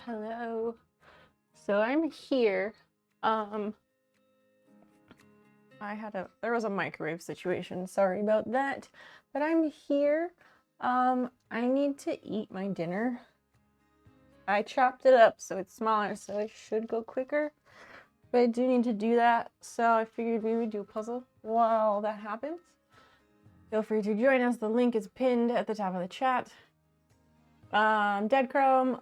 Hello. So I'm here. There was a microwave situation. Sorry about that. But I'm here. I need to eat my dinner. I chopped it up so it's smaller, so it should go quicker. But I do need to do that, so I figured we would do a puzzle while that happens. Feel free to join us. The link is pinned at the top of the chat. Dead Chrome,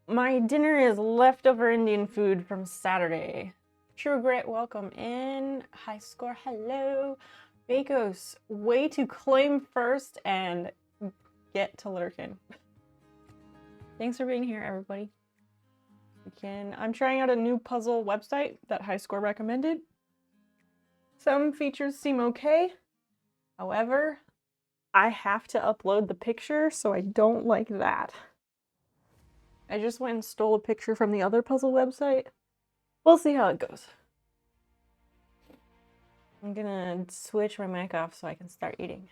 my dinner is leftover Indian food from Saturday. True Grit, welcome in. High Score, hello. Bakos, way to claim first and get to Lurkin. Thanks for being here, everybody. I'm trying out a new puzzle website that High Score recommended. Some features seem okay. However, I have to upload the picture, so I don't like that. I just went and stole a picture from the other puzzle website. We'll see how it goes. I'm gonna switch my mic off so I can start eating.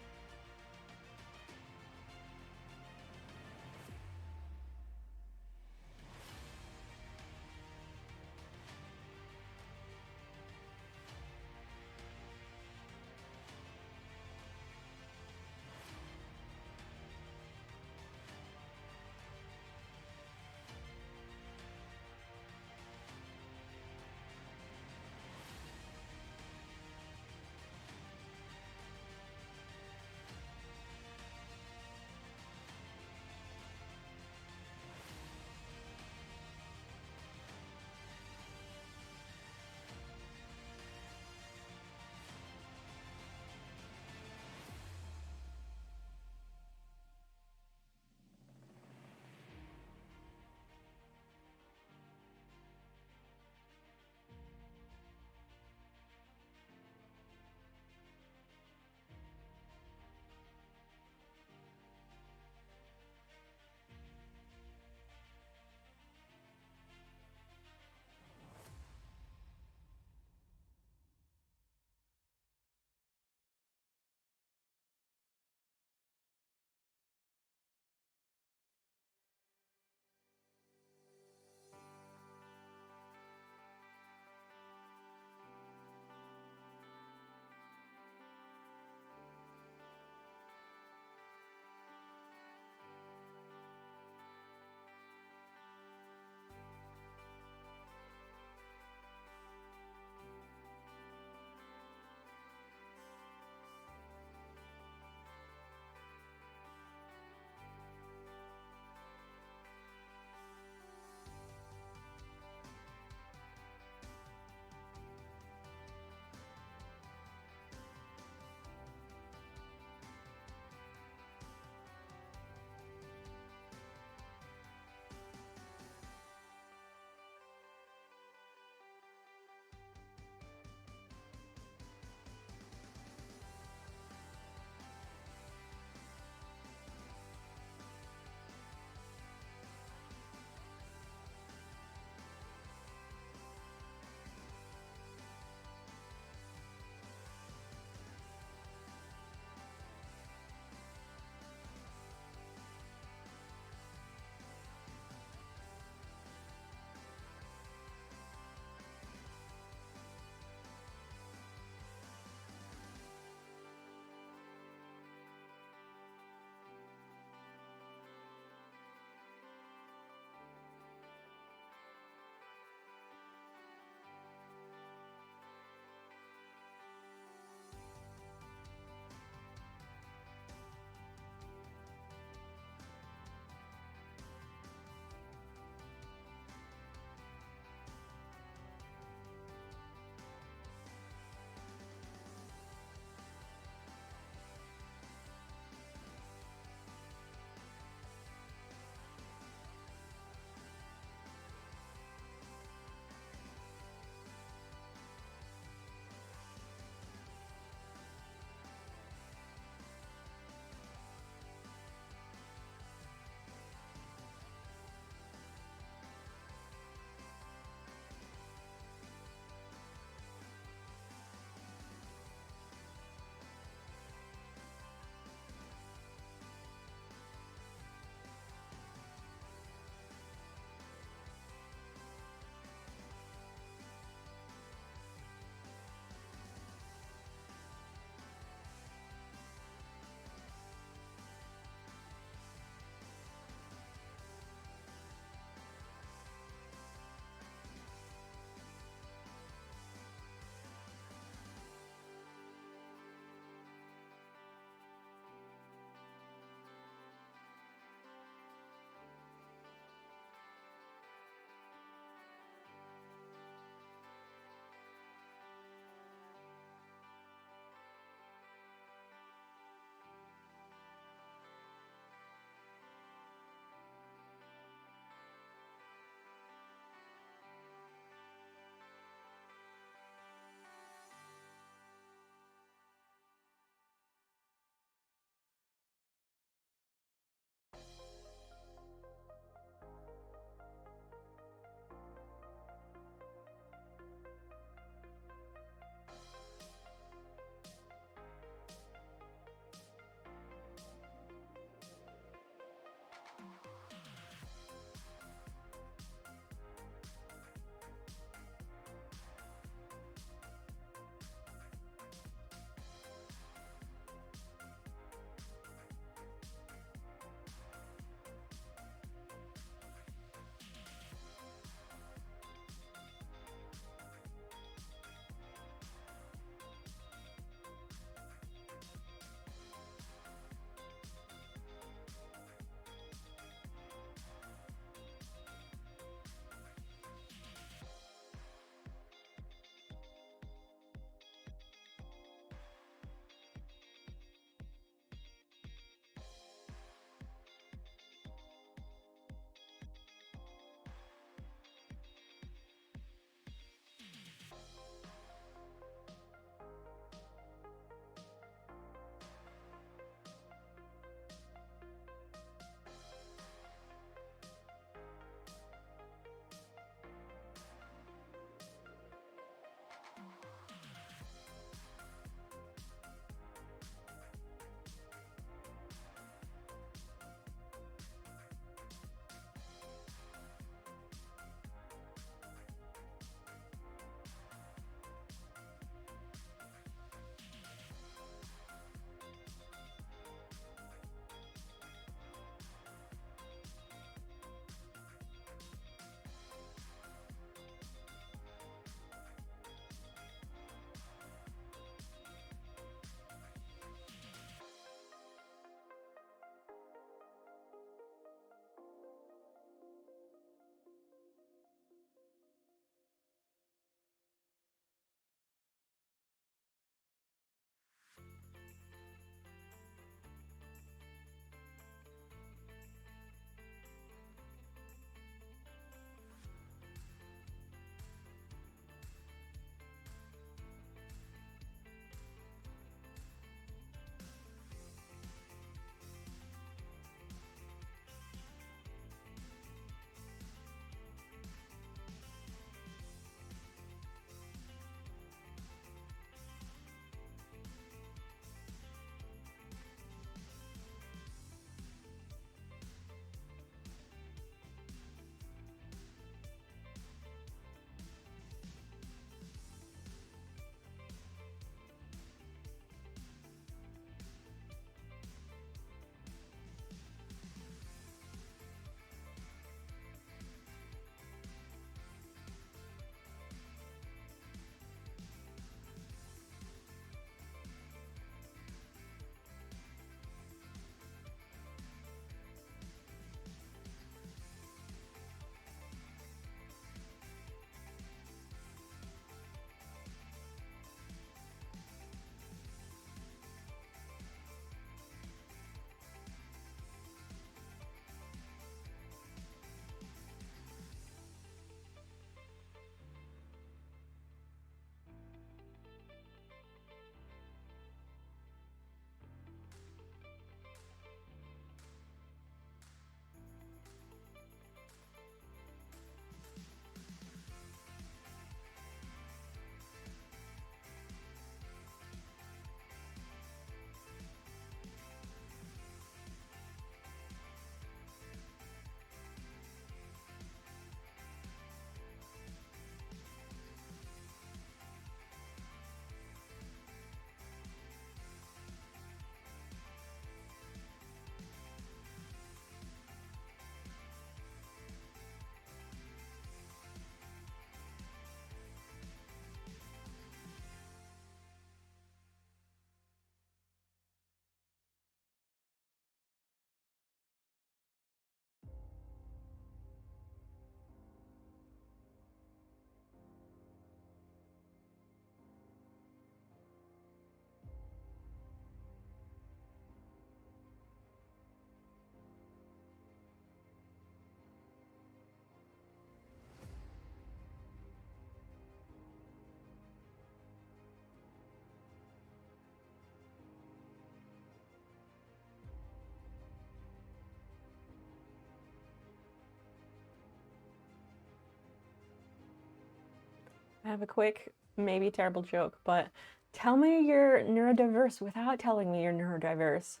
have a quick, maybe terrible joke, but tell me you're neurodiverse without telling me you're neurodiverse.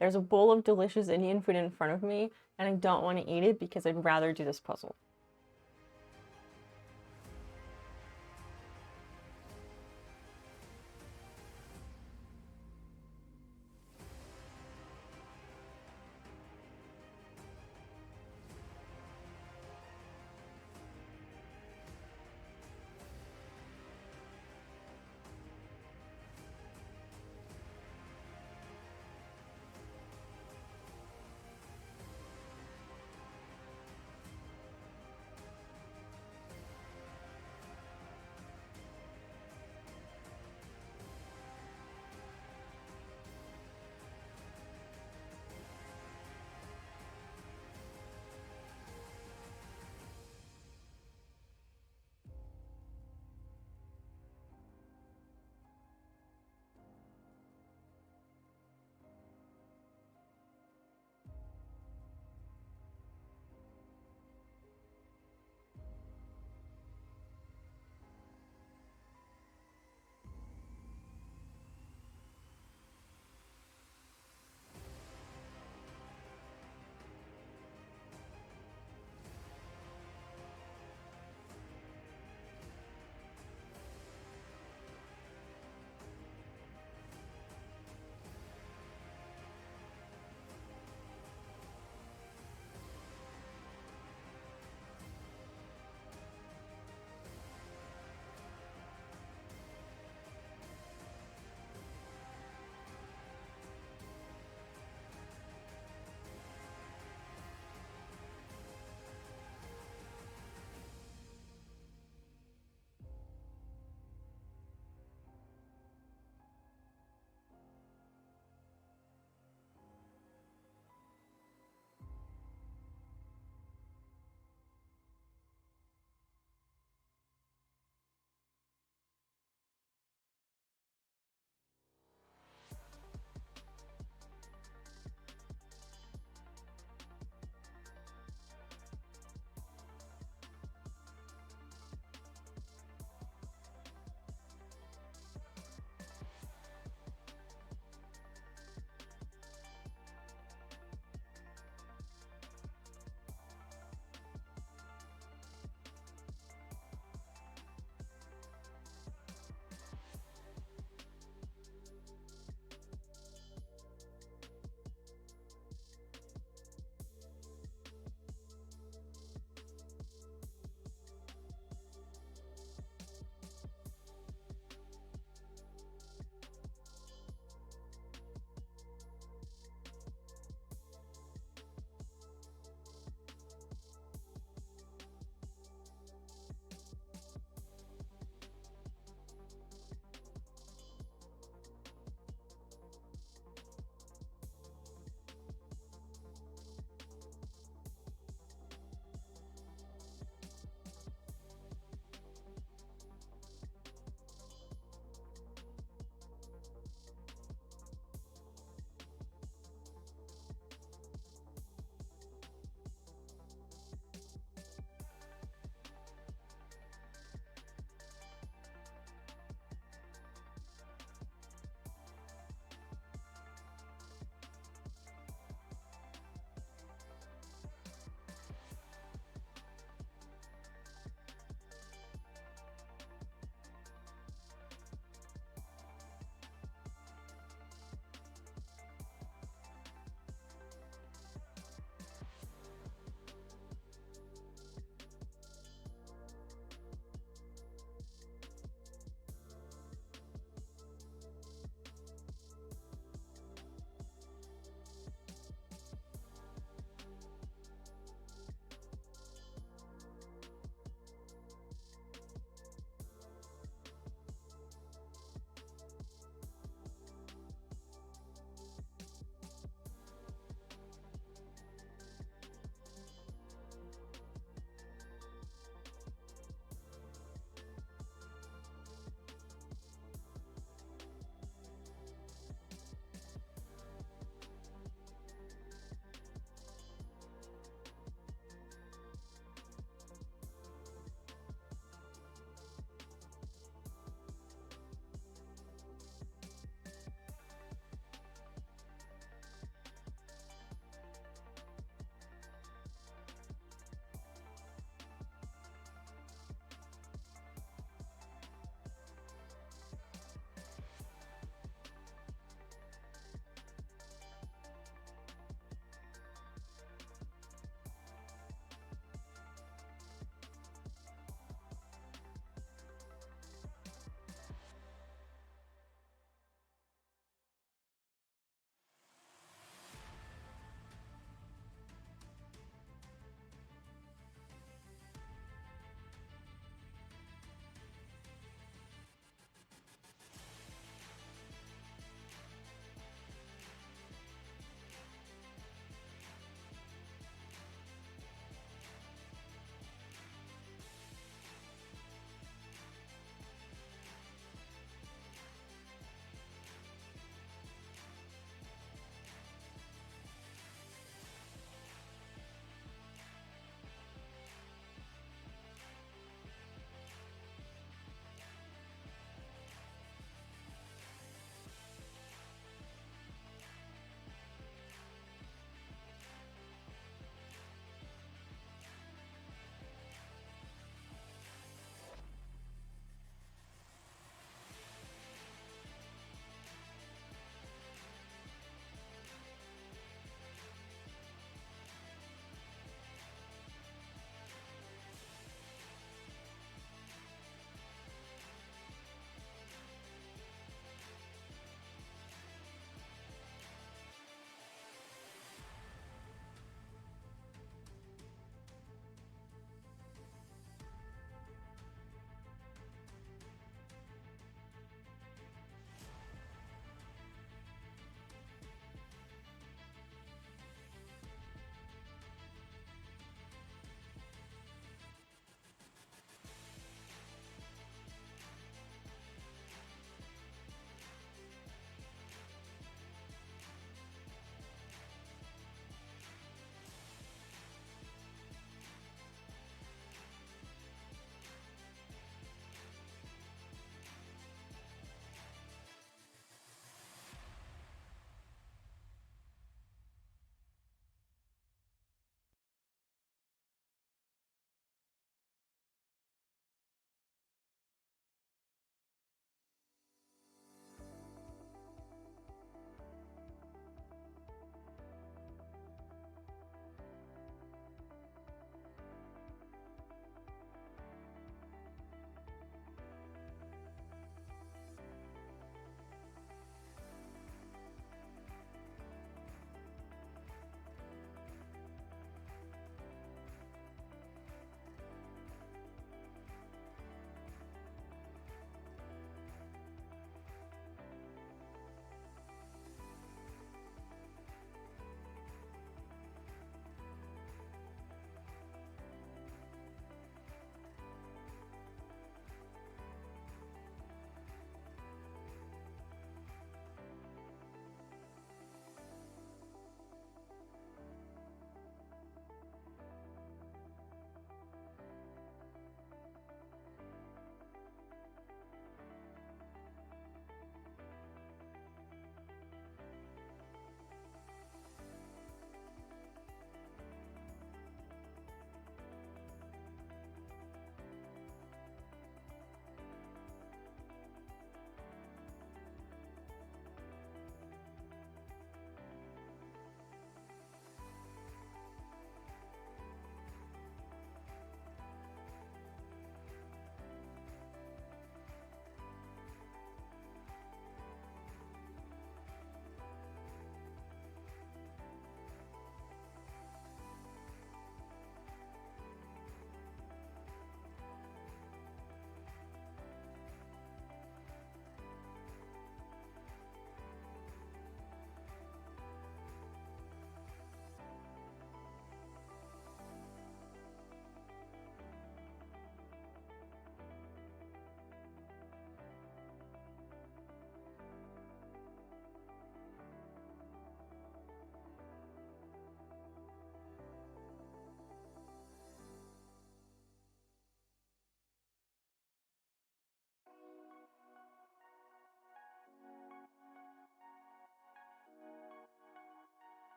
There's a bowl of delicious Indian food in front of me, and I don't want to eat it because I'd rather do this puzzle.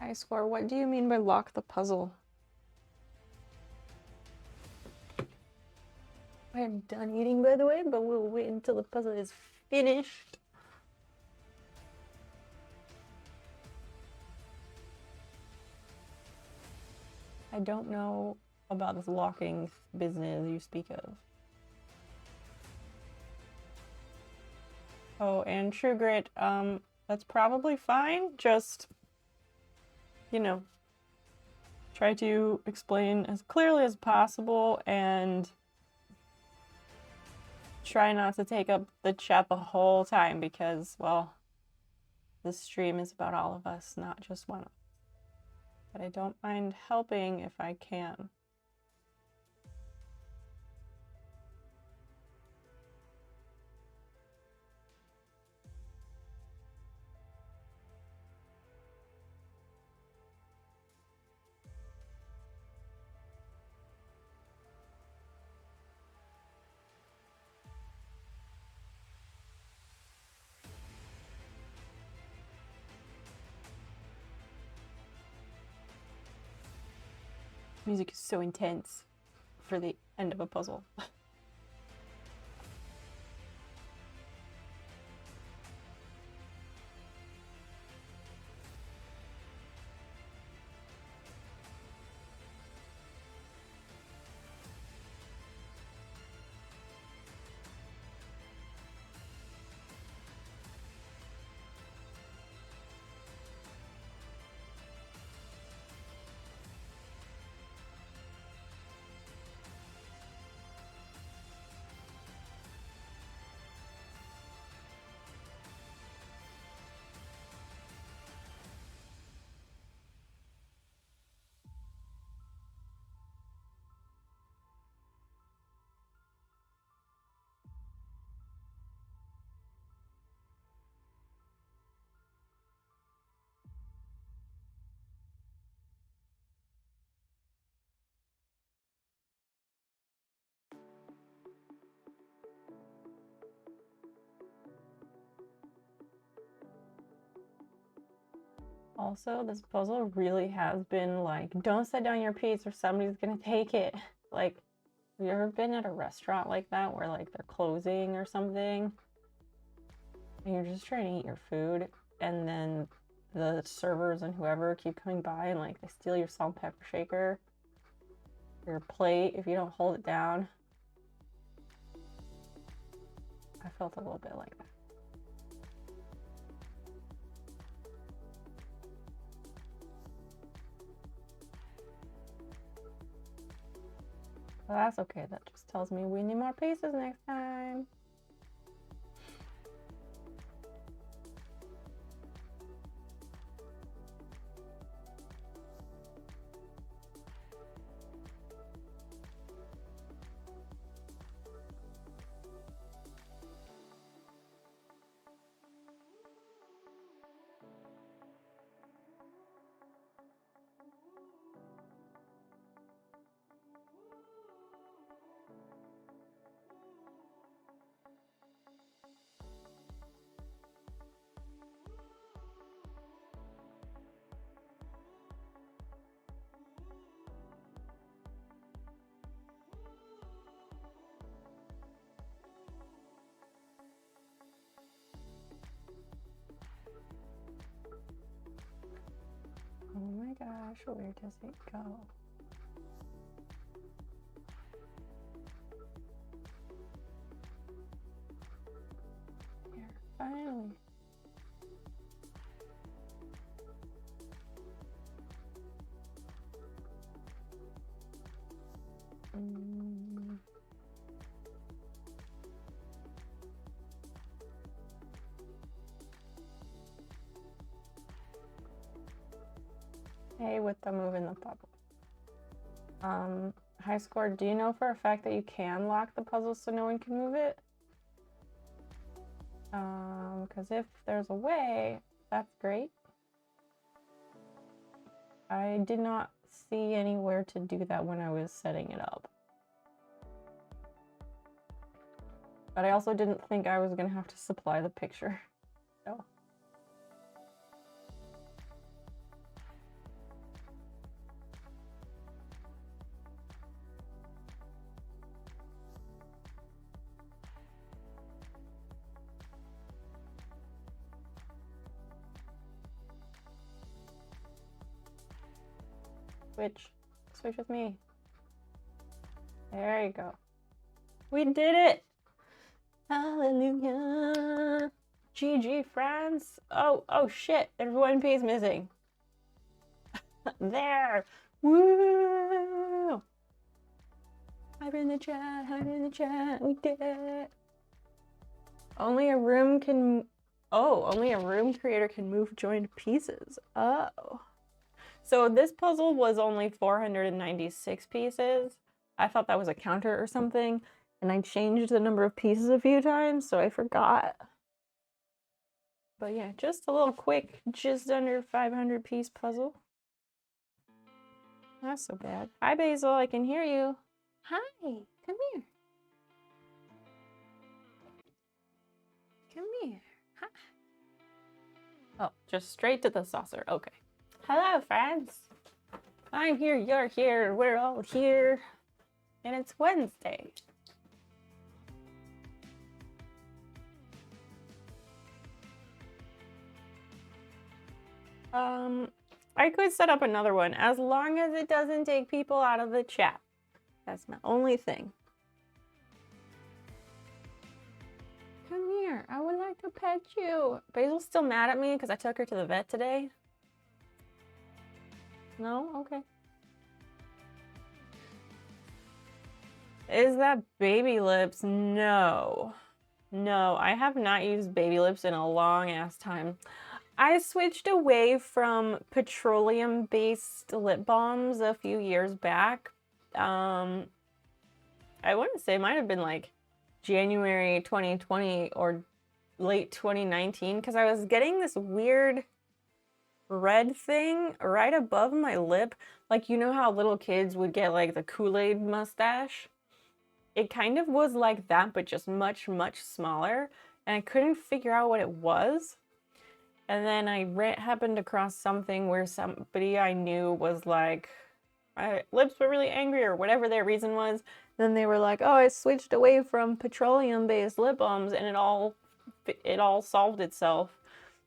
High score, what do you mean by lock the puzzle? I am done eating, by the way, but we'll wait until the puzzle is finished. I don't know about this locking business you speak of. Oh, and True Grit, that's probably fine. Just, you know, try to explain as clearly as possible and try not to take up the chat the whole time because, well, this stream is about all of us, not just one of us. But I don't mind helping if I can. Music is so intense for the end of a puzzle. Also, this puzzle really has been like, don't set down your piece or somebody's gonna take it. Like, have you ever been at a restaurant like that where like they're closing or something? And you're just trying to eat your food and then the servers and whoever keep coming by and like they steal your salt and pepper shaker, your plate if you don't hold it down. I felt a little bit like that. Well, that's okay. That just tells me we need more pieces next time. Oh my gosh, where does it go? Here, finally. Hey, with the move in the bubble. High score, do you know for a fact that you can lock the puzzle so no one can move it? Because if there's a way, that's great. I did not see anywhere to do that when I was setting it up. But I also didn't think I was gonna have to supply the picture. So. Switch. Switch with me. There you go. We did it! Hallelujah! GG, friends! Oh shit! There's one piece missing. There! Woo! Hype in the chat, hype in the chat. We did it! Only a room creator can move joined pieces. Oh. So this puzzle was only 496 pieces. I thought that was a counter or something, and I changed the number of pieces a few times, so I forgot. But yeah, just a little quick, just under 500 piece puzzle. Not so bad. Hi Basil, I can hear you. Hi, come here. Come here. Hi. Oh, just straight to the saucer. Okay. Hello, friends. I'm here, you're here, we're all here. And it's Wednesday. I could set up another one as long as it doesn't take people out of the chat. That's my only thing. Come here, I would like to pet you. Basil's still mad at me because I took her to the vet today. No? Okay. Is that Baby Lips? No. No, I have not used Baby Lips in a long ass time. I switched away from petroleum-based lip balms a few years back. I want to say it might have been like January 2020 or late 2019 because I was getting this weird red thing right above my lip. Like, you know how little kids would get like the Kool-Aid mustache? It kind of was like that, but just much, much smaller. And I couldn't figure out what it was. And then I happened across something where somebody I knew was like, my lips were really angry or whatever their reason was. Then they were like, oh, I switched away from petroleum-based lip balms and it all solved itself.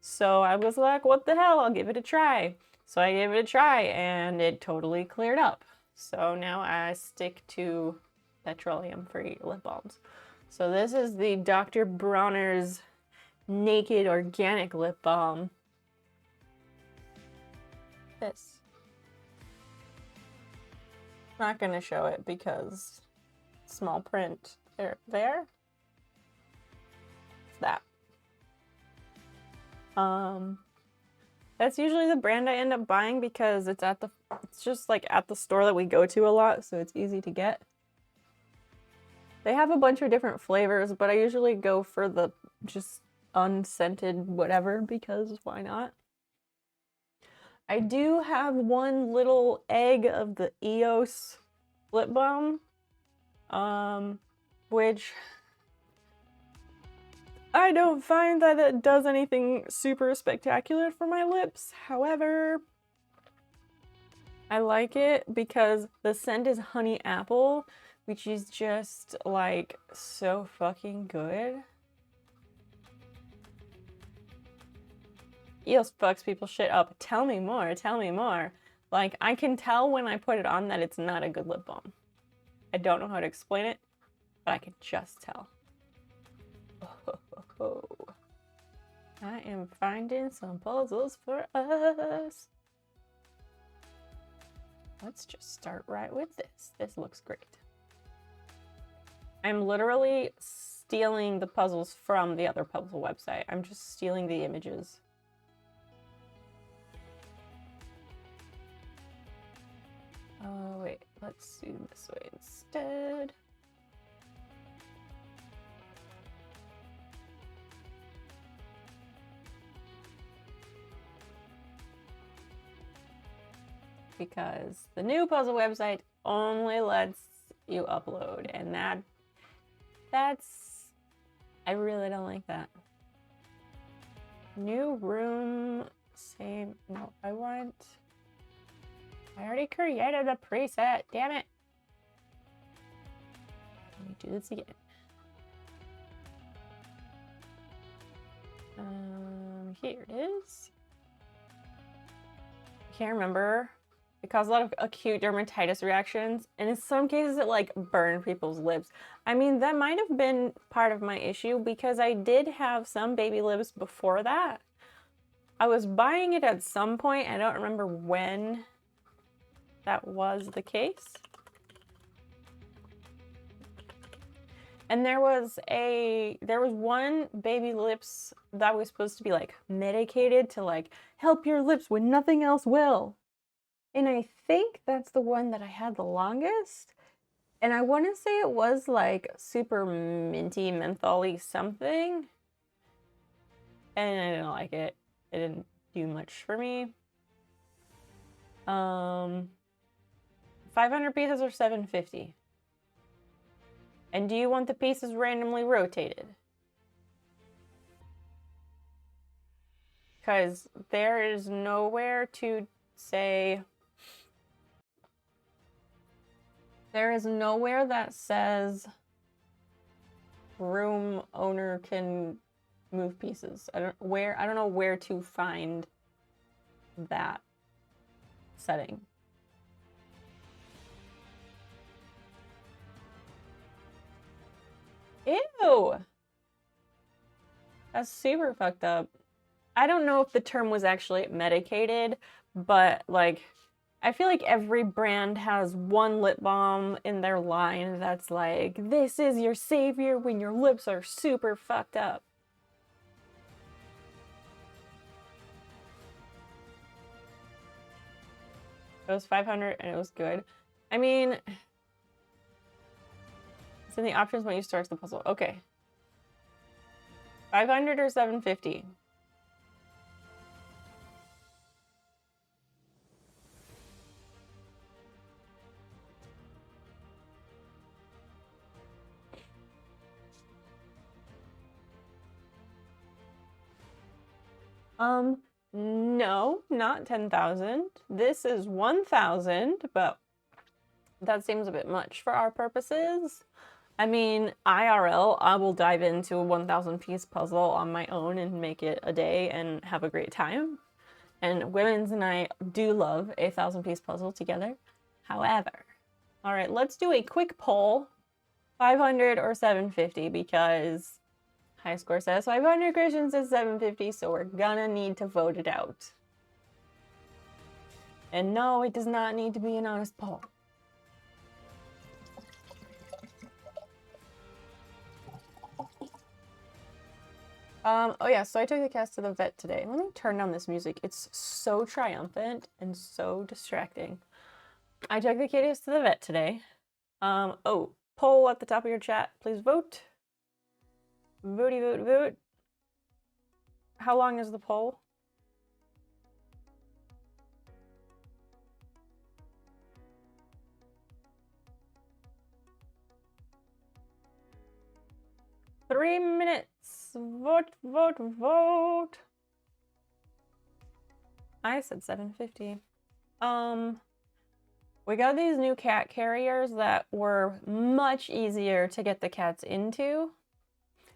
So I was like, what the hell, I'll give it a try. So I gave it a try and it totally cleared up. So now I stick to petroleum-free lip balms. So this is the Dr. Bronner's Naked Organic Lip Balm. This. Not gonna show it because small print. There. It's that. That's usually the brand I end up buying because it's just like at the store that we go to a lot, so it's easy to get. They have a bunch of different flavors, but I usually go for the just unscented whatever because why not? I do have one little egg of the EOS lip balm, which I don't find that it does anything super spectacular for my lips. However, I like it because the scent is honey apple, which is just like so fucking good. EOS fucks people shit up. Tell me more, tell me more. Like, I can tell when I put it on that it's not a good lip balm. I don't know how to explain it, but I can just tell. Oh. I am finding some puzzles for us. Let's just start right with this. This looks great. I'm literally stealing the puzzles from the other puzzle website. I'm just stealing the images. Oh, wait, let's do this way instead. Because the new puzzle website only lets you upload, and that's, I really don't like that. New room, same, no, I already created the preset, damn it. Let me do this again. Here it is. I can't remember It caused a lot of acute dermatitis reactions, and in some cases it like burned people's lips. I mean, that might have been part of my issue because I did have some baby lips before that. I was buying it at some point. I don't remember when that was the case. And there was one baby lips that was supposed to be like medicated to like help your lips when nothing else will. And I think that's the one that I had the longest. And I want to say it was like super minty, mentholy something. And I didn't like it. It didn't do much for me. 500 pieces or 750? And do you want the pieces randomly rotated? Because there is nowhere to say... There is nowhere that says room owner can move pieces. I don't know where to find that setting. Ew! That's super fucked up. I don't know if the term was actually medicated, but like, I feel like every brand has one lip balm in their line that's like, this is your savior when your lips are super fucked up. It was 500 and it was good. I mean, it's in the options when you start the puzzle. Okay. 500 or 750? No, not 10,000. This is 1,000, but that seems a bit much for our purposes. I mean, IRL, I will dive into a 1,000 piece puzzle on my own and make it a day and have a great time. And Women's and I do love a 1,000 piece puzzle together. However, all right, let's do a quick poll, 500 or 750, because high score says 500, Christian says 750, so we're gonna need to vote it out. And no, it does not need to be an honest poll. Oh yeah, so I took the cats to the vet today. Let me turn down this music. It's so triumphant and so distracting. I took the kitties to the vet today. Oh, poll at the top of your chat. Please vote. Votey vote vote. How long is the poll? Three minutes. Vote, vote, vote. I said 750. We got these new cat carriers that were much easier to get the cats into.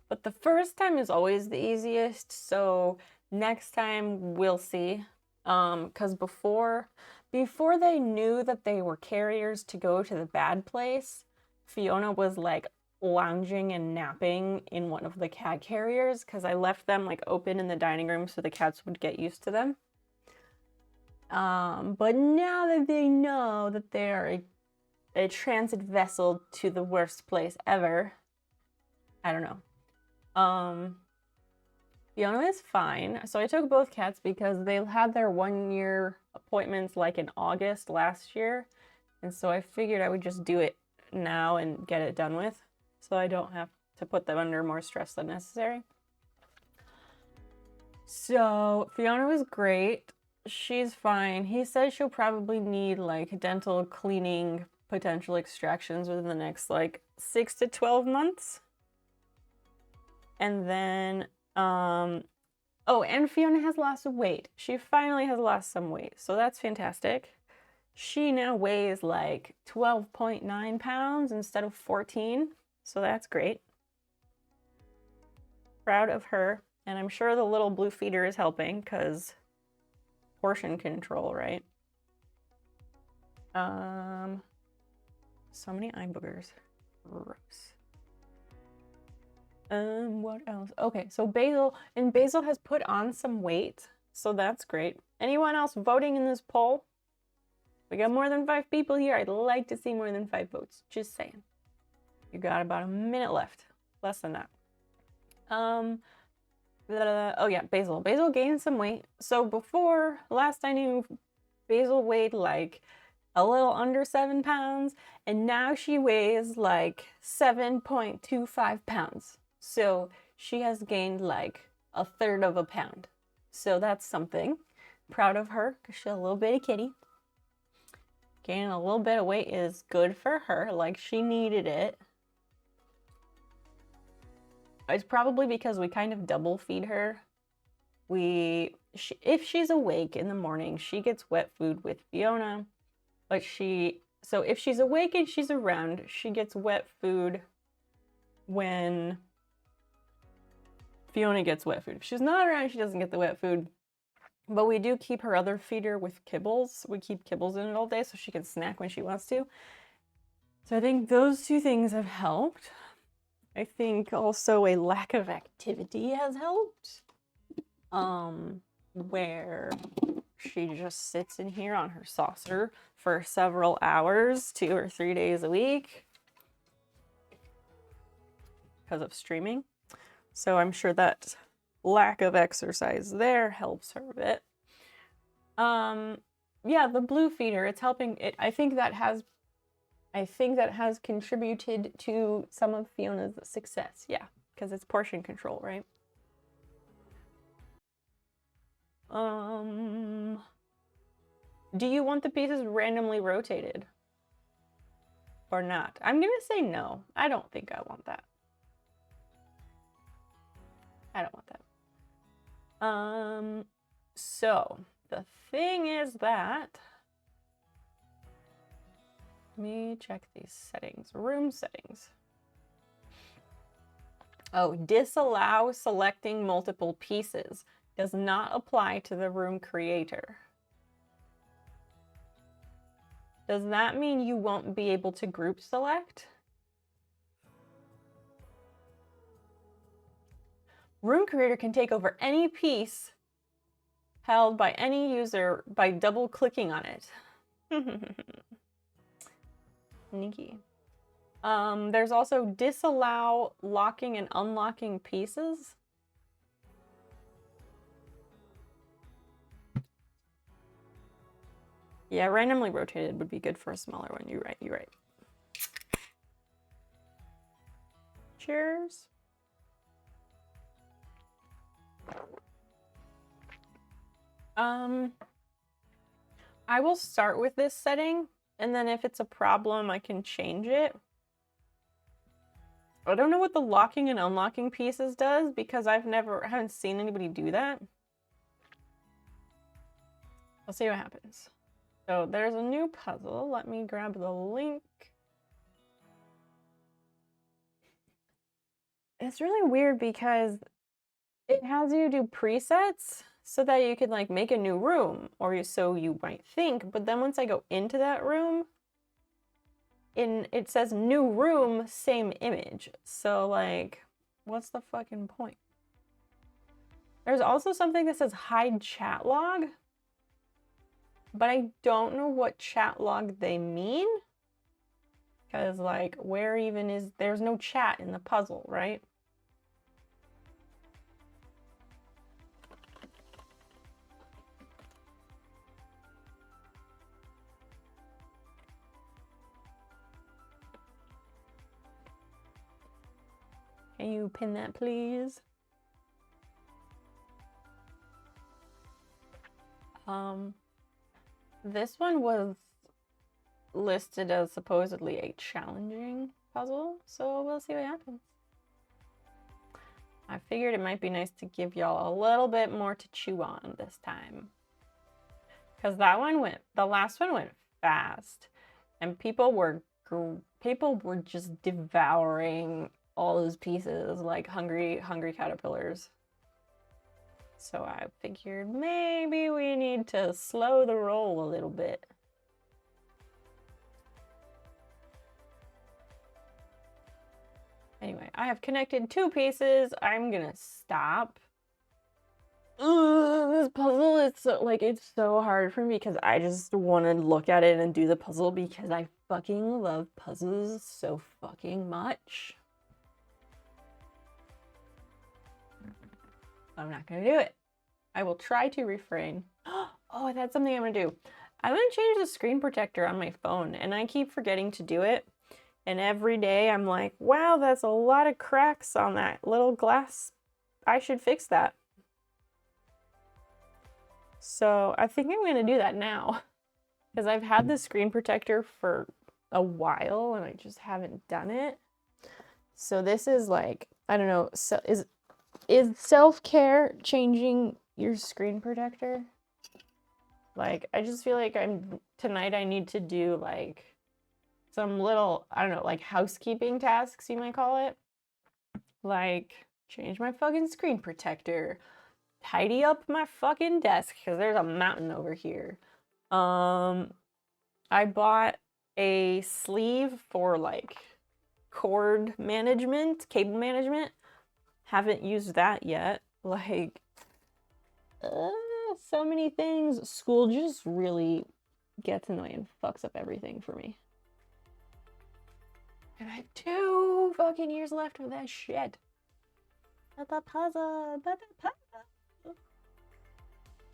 But the first time is always the easiest, so next time we'll see. Because before they knew that they were carriers to go to the bad place, Fiona was like lounging and napping in one of the cat carriers because I left them like open in the dining room so the cats would get used to them. But now that they know that they're a transit vessel to the worst place ever, I don't know. Fiona is fine. So I took both cats because they had their 1-year appointments like in August last year. And so I figured I would just do it now and get it done with, so I don't have to put them under more stress than necessary. So Fiona was great. She's fine. He said she'll probably need like dental cleaning, potential extractions within the next like 6 to 12 months. And then, oh, and Fiona has lost weight. She finally has lost some weight, so that's fantastic. She now weighs like 12.9 pounds instead of 14, so that's great. Proud of her, and I'm sure the little blue feeder is helping, because portion control, right? So many eye boogers. Gross. What else? Okay, so Basil, and Basil has put on some weight, so that's great. Anyone else voting in this poll? We got more than 5 people here. I'd like to see more than 5 votes. Just saying. You got about a minute left. Less than that. Oh yeah, Basil. Basil gained some weight. So before, last I knew, Basil weighed like a little under 7 pounds, and now she weighs like 7.25 pounds. So she has gained like a third of a pound. So that's something. Proud of her, because she's a little bitty kitty. Gaining a little bit of weight is good for her, like she needed it. It's probably because we kind of double feed her. If she's awake in the morning, she gets wet food with Fiona. But so if she's awake and she's around, she gets wet food when Fiona gets wet food. If she's not around, she doesn't get the wet food. But we do keep her other feeder with kibbles. We keep kibbles in it all day so she can snack when she wants to. So I think those 2 things have helped. I think also a lack of activity has helped. Where she just sits in here on her saucer for several hours, 2 or 3 days a week because of streaming. So I'm sure that lack of exercise there helps her a bit. Yeah, the blue feeder, it's helping it. I think that has contributed to some of Fiona's success. Yeah, because it's portion control, right? Do you want the pieces randomly rotated or not? I'm gonna say no. I don't think I want that. I don't want that. So the thing is that, let me check these settings, room settings. Oh, disallow selecting multiple pieces. Does not apply to the room creator. Does that mean you won't be able to group select? Room creator can take over any piece held by any user by double clicking on it. Sneaky. There's also disallow locking and unlocking pieces. Yeah, randomly rotated would be good for a smaller one. You're right. Cheers. I will start with this setting, and then if it's a problem, I can change it. I don't know what the locking and unlocking pieces does because I haven't seen anybody do that. I'll see what happens. So there's a new puzzle. Let me grab the link. It's really weird because it has you do presets so that you could like make a new room, or so you might think, but then once I go into that room, it says new room, same image. So like, what's the fucking point? There's also something that says hide chat log, but I don't know what chat log they mean. Because like, where even is, there's no chat in the puzzle, right? Can you pin that, please? This one was listed as supposedly a challenging puzzle, so we'll see what happens. I figured it might be nice to give y'all a little bit more to chew on this time. Because the last one went fast, and people were just devouring all those pieces like hungry caterpillars. So I figured maybe we need to slow the roll a little bit. I have connected 2 pieces. I'm gonna stop. Ugh, this puzzle is so, like, it's so hard for me because I just want to look at it and do the puzzle because I fucking love puzzles so fucking much. I'm not gonna do it. I will try to refrain. Oh, that's something I'm gonna do. I'm gonna change the screen protector on my phone, and I keep forgetting to do it. And every day I'm like, wow, that's a lot of cracks on that little glass. I should fix that. So I think I'm gonna do that now because I've had the screen protector for a while and I just haven't done it. So this is like, I don't know, so is self-care changing your screen protector? Like, I just feel like tonight I need to do like some little, I don't know, like housekeeping tasks, you might call it. Like, change my fucking screen protector, tidy up my fucking desk, because there's a mountain over here. I bought a sleeve for like cord management, cable management. Haven't used that yet. Like, so many things. School just really gets annoying and fucks up everything for me. And I have 2 fucking years left of that shit. But the puzzle,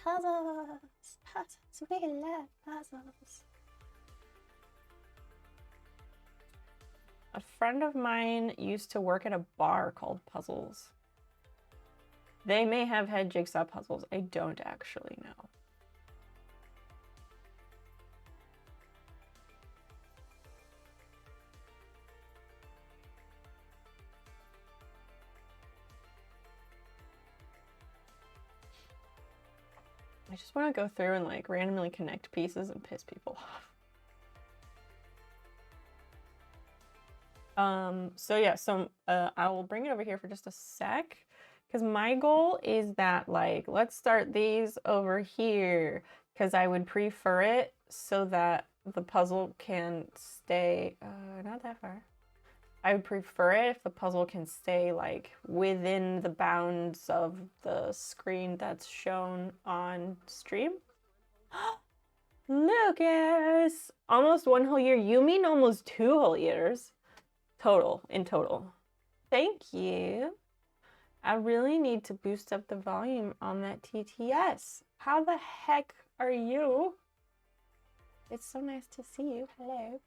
puzzles, we love puzzles. A friend of mine used to work at a bar called Puzzles. They may have had jigsaw puzzles. I don't actually know. I just want to go through and like randomly connect pieces and piss people off. So yeah, I will bring it over here for just a sec because my goal is that like, let's start these over here because I would prefer it so that the puzzle can stay, not that far. I would prefer it if the puzzle can stay like within the bounds of the screen that's shown on stream. Lucas! Almost 1 whole year. You mean almost 2 whole years? In total. Thank you. I really need to boost up the volume on that TTS. How the heck are you? It's so nice to see you. Hello.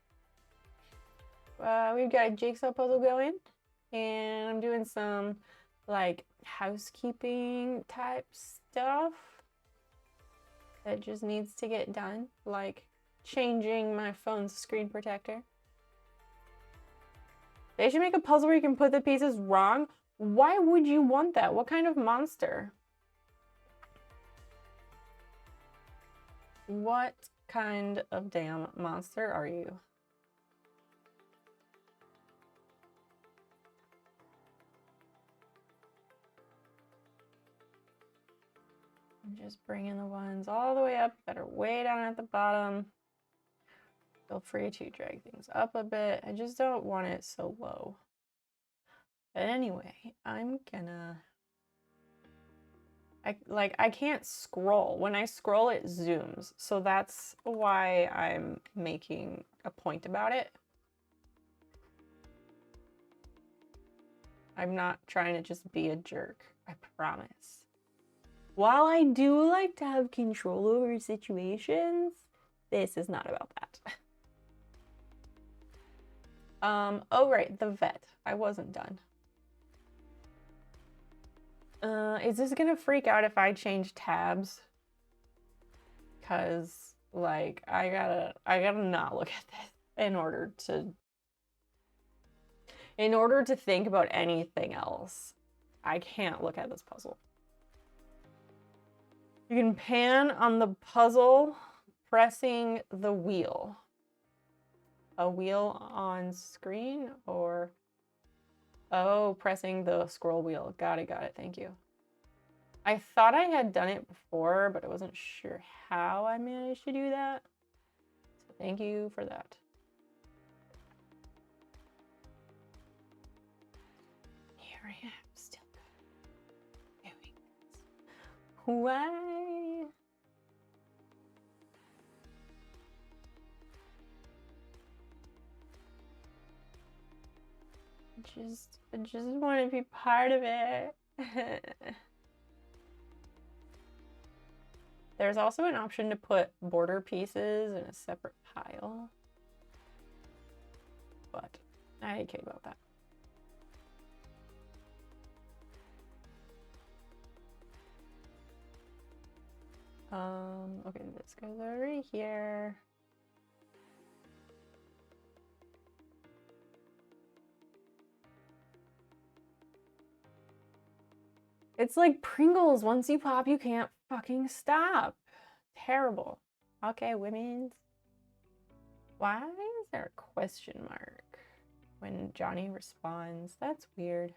We've got a jigsaw puzzle going, and I'm doing some like housekeeping type stuff that just needs to get done, like changing my phone's screen protector. They should make a puzzle where you can put the pieces wrong. Why would you want that? What kind of monster? What kind of damn monster are you? I'm just bringing the ones all the way up that are way down at the bottom. Feel free to drag things up a bit. I just don't want it so low. But anyway, I'm gonna... I can't scroll. When I scroll, it zooms. So that's why I'm making a point about it. I'm not trying to just be a jerk. I promise. While I do like to have control over situations, this is not about that. Oh right, the vet. I wasn't done. Is this gonna freak out if I change tabs? Cause like I gotta not look at this in order to think about anything else. I can't look at this puzzle. You can pan on the puzzle pressing the wheel. A wheel on screen or... Oh, pressing the scroll wheel. Got it. Thank you. I thought I had done it before, but I wasn't sure how I managed to do that. So thank you for that. I am still doing this. Why? I just want to be part of it. There's also an option to put border pieces in a separate pile, but I ain't care about that. Okay, this goes over here. It's like Pringles. Once you pop, you can't fucking stop. Terrible. Okay, women's. Why is there a question mark when Johnny responds? That's weird.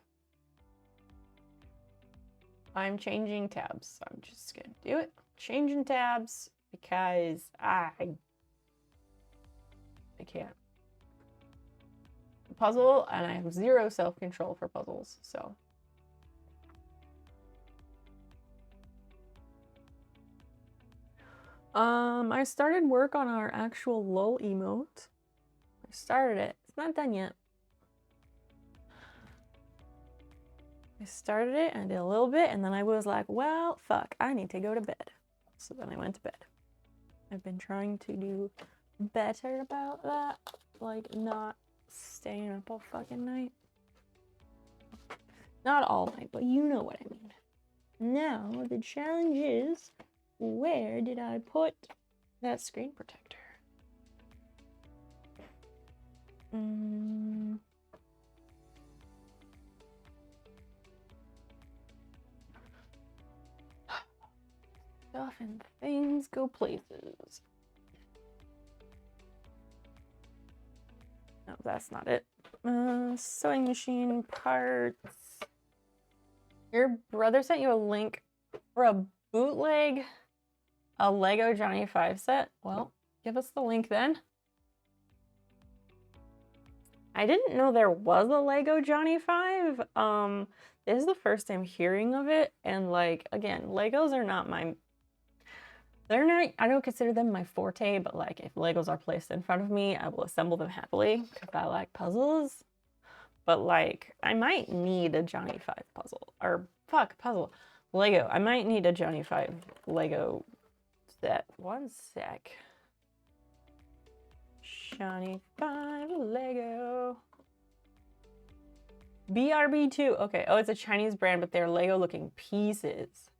I'm changing tabs. I'm just gonna do it. Changing tabs because I can't. Puzzle, and I have zero self-control for puzzles, so. I started work on our actual LOL emote. I started it. It's not done yet. I started it and I did a little bit, and then I was like, well, fuck, I need to go to bed. So then I went to bed. I've been trying to do better about that, like not staying up all fucking night. Not all night, but you know what I mean. Now, the challenge is, where did I put that screen protector? Stuff and things go places. No, that's not it. Sewing machine parts. Your brother sent you a link for a bootleg, a Lego Johnny 5 set. Well, give us the link then. I didn't know there was a Lego Johnny 5. This is the first time hearing of it, and like, again, Legos are not my, they're not, I don't consider them my forte, but like if Legos are placed in front of me, I will assemble them happily because I like puzzles. But like, I might need a Johnny 5 puzzle, or fuck, puzzle, Lego. I might need a Johnny 5 Lego set. One sec. Johnny 5 Lego. BRB2. Okay. Oh, it's a Chinese brand, but they're Lego looking pieces.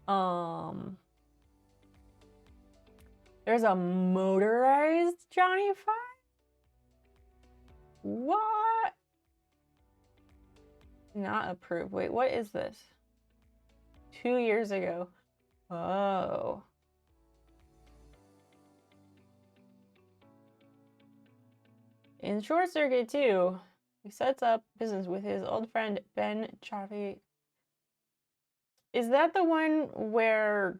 There's a motorized Johnny 5? What? Not approved. Wait, what is this? 2 years ago. Oh. In Short Circuit 2, he sets up business with his old friend Ben Charlie. Is that the one where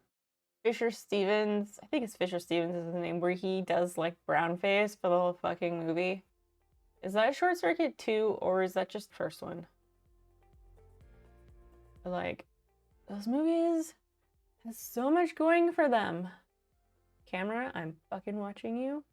Fisher Stevens, I think it's Fisher Stevens is his name, where he does like brown face for the whole fucking movie? Is that Short Circuit 2 or is that just the first one? Like, those movies have so much going for them. Camera, I'm fucking watching you.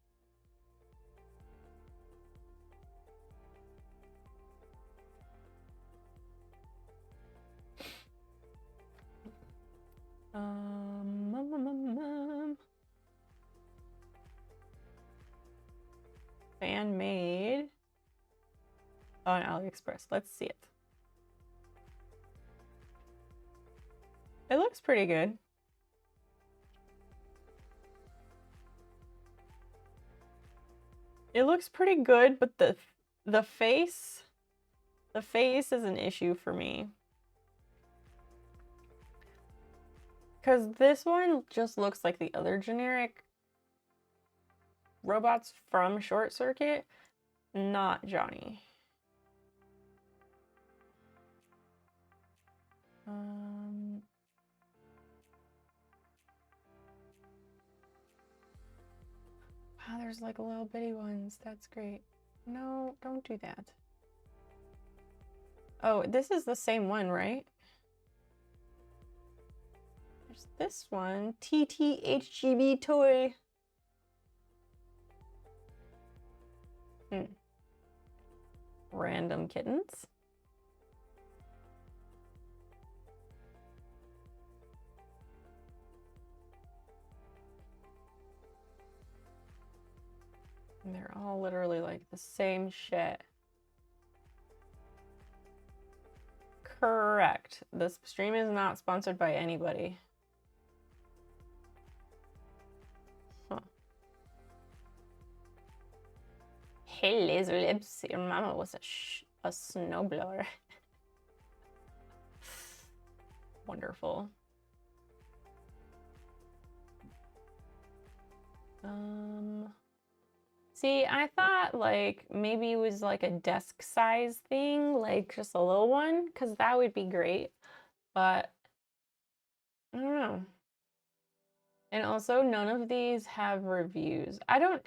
Fan made on AliExpress. Let's see it. It looks pretty good. It looks pretty good, but the face is an issue for me. Because this one just looks like the other generic robots from Short Circuit, not Johnny. Wow, there's like little bitty ones. That's great. No, don't do that. Oh, this is the same one, right? There's this one, TTHGB toy. Random kittens. And they're all literally like the same shit. Correct. This stream is not sponsored by anybody. Huh. Hey, laser lips, your mama was a snowblower. Wonderful. See, I thought like maybe it was like a desk size thing, like just a little one, because that would be great. But I don't know. And also, none of these have reviews. I don't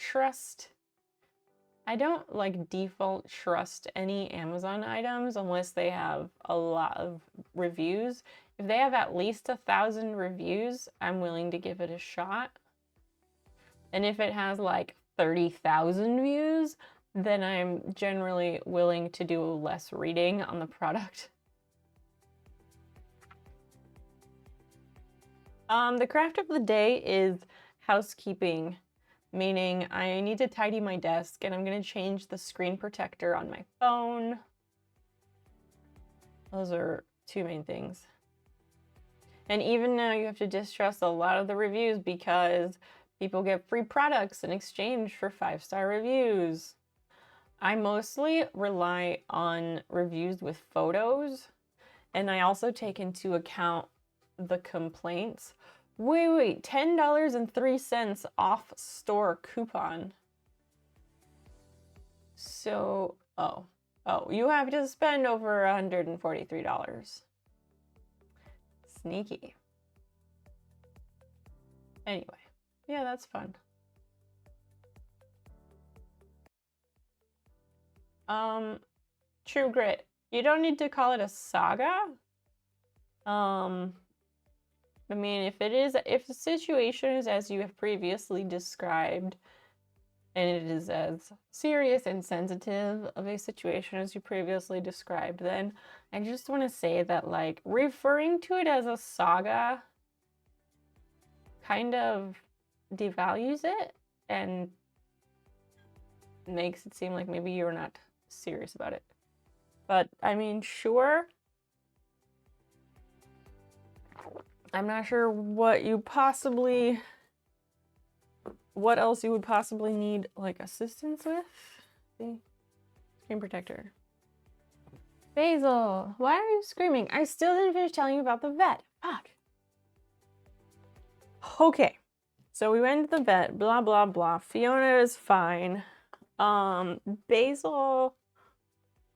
like default trust any Amazon items unless they have a lot of reviews. If they have at least 1,000 reviews, I'm willing to give it a shot. And if it has like 30,000 views, then I'm generally willing to do less reading on the product. The craft of the day is housekeeping, meaning I need to tidy my desk and I'm going to change the screen protector on my phone. Those are two main things. And even now you have to distrust a lot of the reviews because people get free products in exchange for 5-star reviews. I mostly rely on reviews with photos, and I also take into account the complaints. Wait, $10.03 off store coupon. So, oh, you have to spend over $143. Sneaky. Anyway, yeah, that's fun. True Grit. You don't need to call it a saga. I mean, if the situation is as you have previously described, and it is as serious and sensitive of a situation as you previously described, then I just want to say that, like, referring to it as a saga kind of devalues it and makes it seem like maybe you're not serious about it. But, I mean, sure. I'm not sure what else you would possibly need, like, assistance with. See? Screen protector. Basil, why are you screaming? I still didn't finish telling you about the vet. Fuck. Okay. So we went to the vet, blah, blah, blah. Fiona is fine. Basil,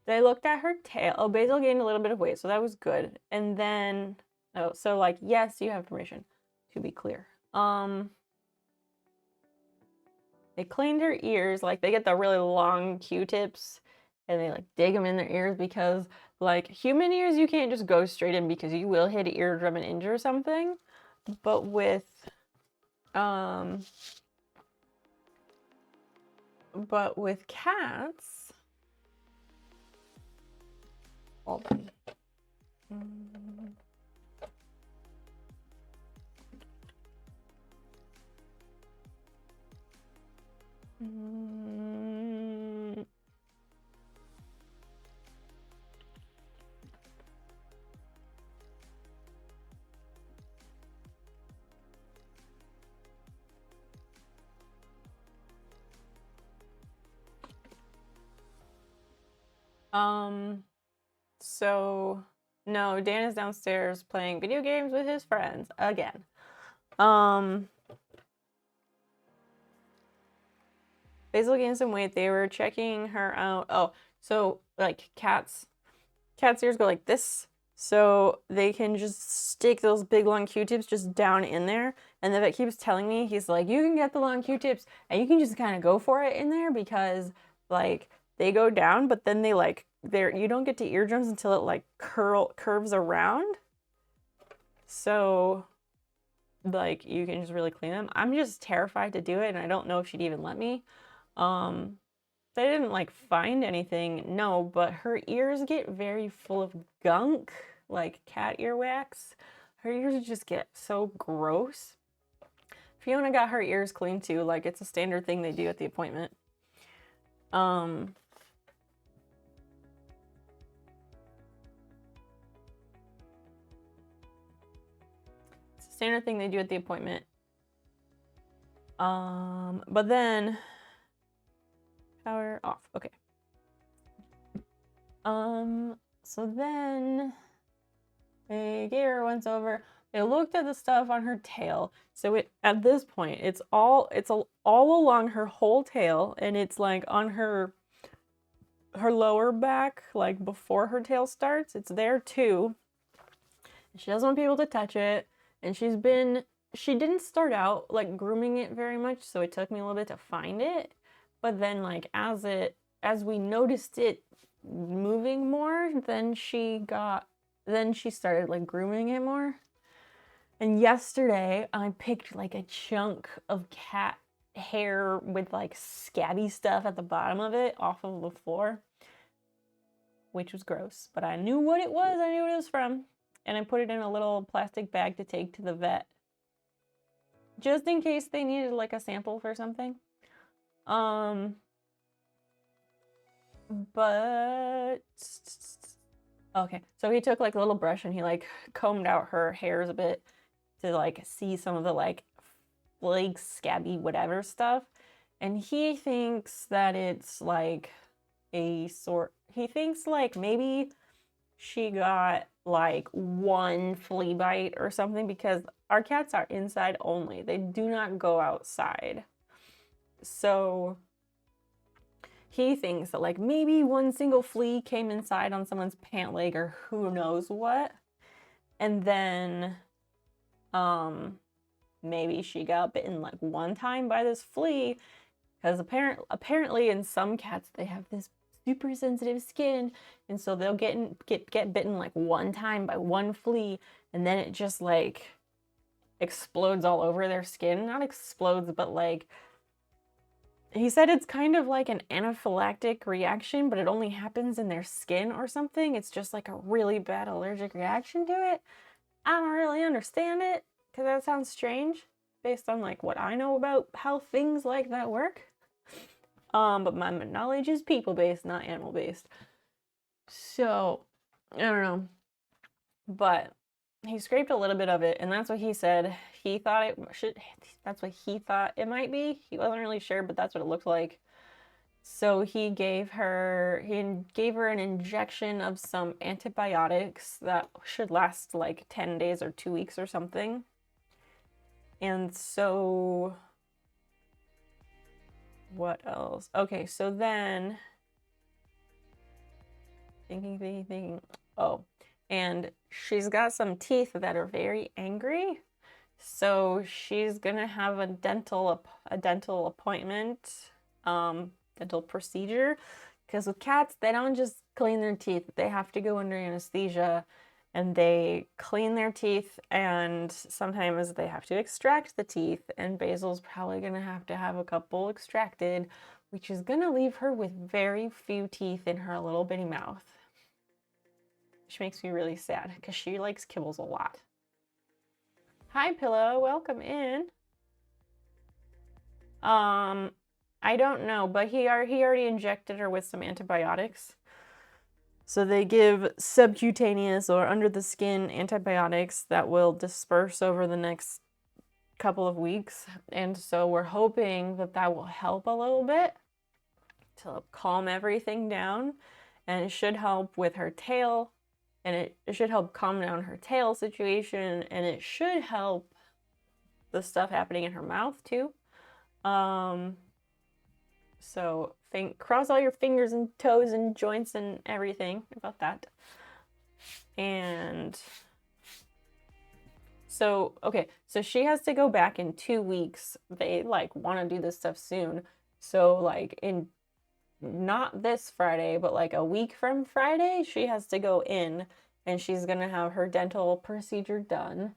they looked at her tail. Oh, Basil gained a little bit of weight, so that was good. And then, oh, so like, yes, you have permission, to be clear. They cleaned her ears, like they get the really long Q-tips and they like dig them in their ears because like human ears, you can't just go straight in because you will hit an eardrum and injure something. But with cats, hold on. So no, Dan is downstairs playing video games with his friends again. Basil gained some weight. They were checking her out. Oh, so like cats' ears go like this, so they can just stick those big long Q-tips just down in there. And the vet keeps telling me, he's like, you can get the long Q-tips and you can just kind of go for it in there because like they go down, but then they like there, you don't get to eardrums until it like curves around. So like you can just really clean them. I'm just terrified to do it, and I don't know if she'd even let me. They didn't like find anything, no, but her ears get very full of gunk, like cat earwax. Her ears just get so gross. Fiona got her ears cleaned too, like it's a standard thing they do at the appointment. It's a standard thing they do at the appointment. But then power off. Okay. So then they gave her once over. They looked at the stuff on her tail. So at this point, it's all along her whole tail, and it's like on her lower back, like before her tail starts. It's there too. She doesn't want people to touch it, and she didn't start out like grooming it very much, so it took me a little bit to find it. But then like as we noticed it moving more, then she started like grooming it more. And yesterday I picked like a chunk of cat hair with like scabby stuff at the bottom of it off of the floor, which was gross, but I knew what it was. I knew what it was from, and I put it in a little plastic bag to take to the vet just in case they needed like a sample for something. But okay, so he took like a little brush and he like combed out her hairs a bit to like see some of the like flakes, scabby, whatever stuff. And he thinks that it's like he thinks like maybe she got like one flea bite or something, because our cats are inside only. They do not go outside. So he thinks that like maybe one single flea came inside on someone's pant leg or who knows what. And then maybe she got bitten like one time by this flea, because apparently in some cats they have this super sensitive skin, and so they'll get bitten like one time by one flea, and then it just like explodes all over their skin. Not explodes, but like he said it's kind of like an anaphylactic reaction, but it only happens in their skin or something. It's just like a really bad allergic reaction to it. I don't really understand it, because that sounds strange based on like what I know about how things like that work. But my knowledge is people-based, not animal-based. So, I don't know. But he scraped a little bit of it, and that's what he said. That's what he thought it might be. He wasn't really sure, but that's what it looked like. So he gave her an injection of some antibiotics that should last like 10 days or 2 weeks or something. And so what else? Okay, so then thinking. Oh, and she's got some teeth that are very angry. So she's gonna have a dental appointment, dental procedure, because with cats, they don't just clean their teeth. They have to go under anesthesia, and they clean their teeth, and sometimes they have to extract the teeth, and Basil's probably gonna have to have a couple extracted, which is gonna leave her with very few teeth in her little bitty mouth. Which makes me really sad, because she likes kibbles a lot. Hi, Pillow. Welcome in. I don't know, but he already injected her with some antibiotics. So they give subcutaneous or under the skin antibiotics that will disperse over the next couple of weeks. And so we're hoping that will help a little bit to calm everything down. And it should help with her tail. And it should help calm down her tail situation. And it should help the stuff happening in her mouth too. So cross all your fingers and toes and joints and everything about that. And so, okay, so she has to go back in 2 weeks. They like want to do this stuff soon. So like in not this Friday, but like a week from Friday, she has to go in and she's gonna have her dental procedure done.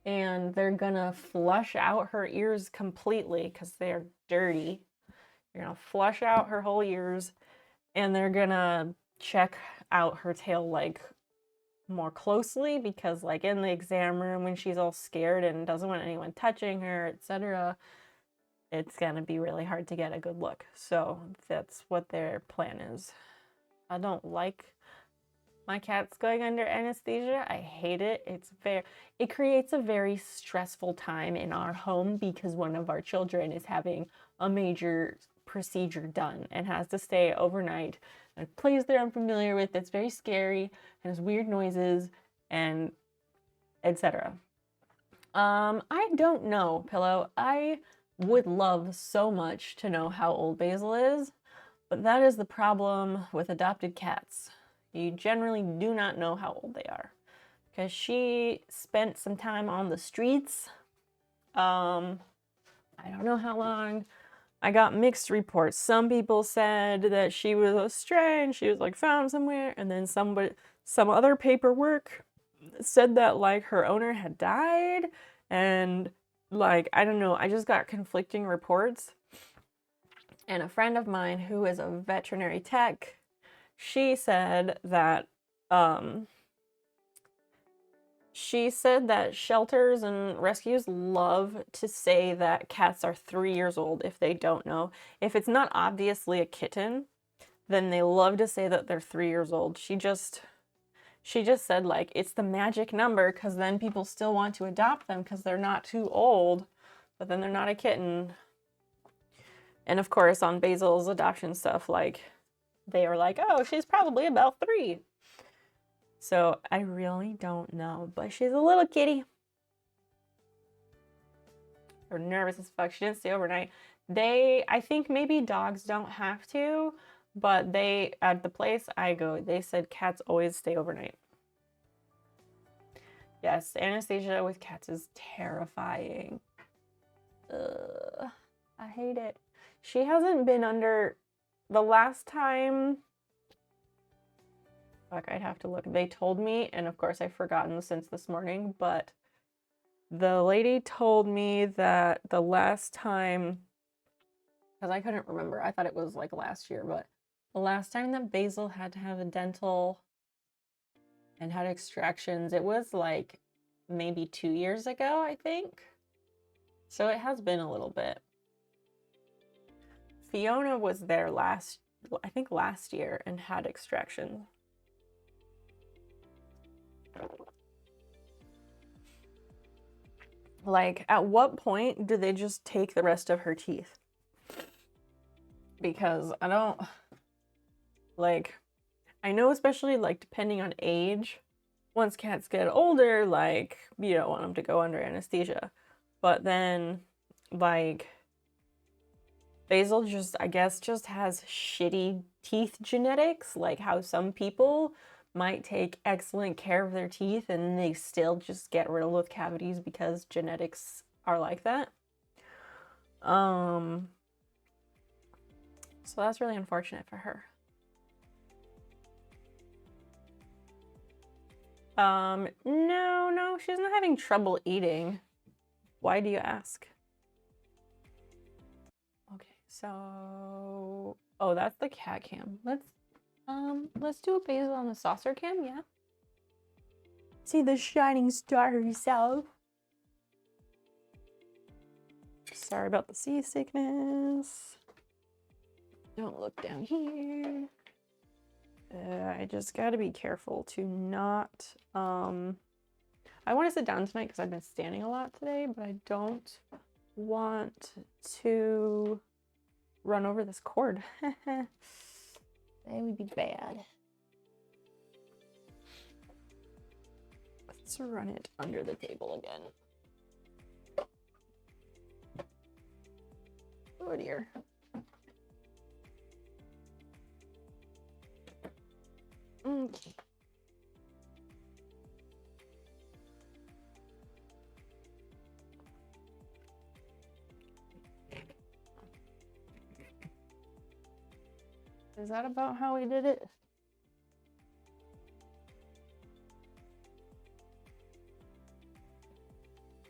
And they're gonna flush out her ears completely because they're dirty. They're gonna flush out her whole ears and they're gonna check out her tail like more closely because like in the exam room when she's all scared and doesn't want anyone touching her, etc., it's gonna be really hard to get a good look. So that's what their plan is. I don't like my cat's going under anesthesia. I hate it. It creates a very stressful time in our home because one of our children is having a major procedure done and has to stay overnight in a place they're unfamiliar with that's very scary and has weird noises and etc. I don't know, Pillow. I would love so much to know how old Basil is, but that is the problem with adopted cats. You generally do not know how old they are because she spent some time on the streets. I don't know how long. I got mixed reports. Some people said that she was a stray and she was like found somewhere, and then some other paperwork said that like her owner had died, and like I don't know. I just got conflicting reports. And a friend of mine who is a veterinary tech, she said that shelters and rescues love to say that cats are 3 years old if they don't know. If it's not obviously a kitten, then they love to say that they're 3 years old. She just said like it's the magic number because then people still want to adopt them because they're not too old, but then they're not a kitten. And of course on Basil's adoption stuff, like they are like, oh, she's probably about 3. So I really don't know, but she's a little kitty. They're nervous as fuck. She didn't stay overnight. I think maybe dogs don't have to, but at the place I go, they said cats always stay overnight. Yes, anesthesia with cats is terrifying. Ugh, I hate it. She hasn't been under the last time. Fuck, I'd have to look. They told me, and of course I've forgotten since this morning, but the lady told me that the last time, because I couldn't remember, I thought it was like last year, but the last time that Basil had to have a dental and had extractions, it was like maybe 2 years ago, I think. So it has been a little bit. Fiona was there I think last year and had extraction. Like, at what point do they just take the rest of her teeth? Because I don't, like, I know especially, like, depending on age, once cats get older, like, you don't want them to go under anesthesia. But then, like, Basil I guess, just has shitty teeth genetics, like how some people might take excellent care of their teeth and they still just get riddled with cavities because genetics are like that. So that's really unfortunate for her. No, she's not having trouble eating. Why do you ask? Okay, so, oh, that's the cat cam. Let's do a Basil on the saucer cam, yeah? See the shining star herself. Sorry about the seasickness. Don't look down here. I just gotta be careful to not, I want to sit down tonight because I've been standing a lot today, but I don't want to run over this cord. That would be bad. Let's run it under the table again. Oh dear. Okay. Is that about how we did it?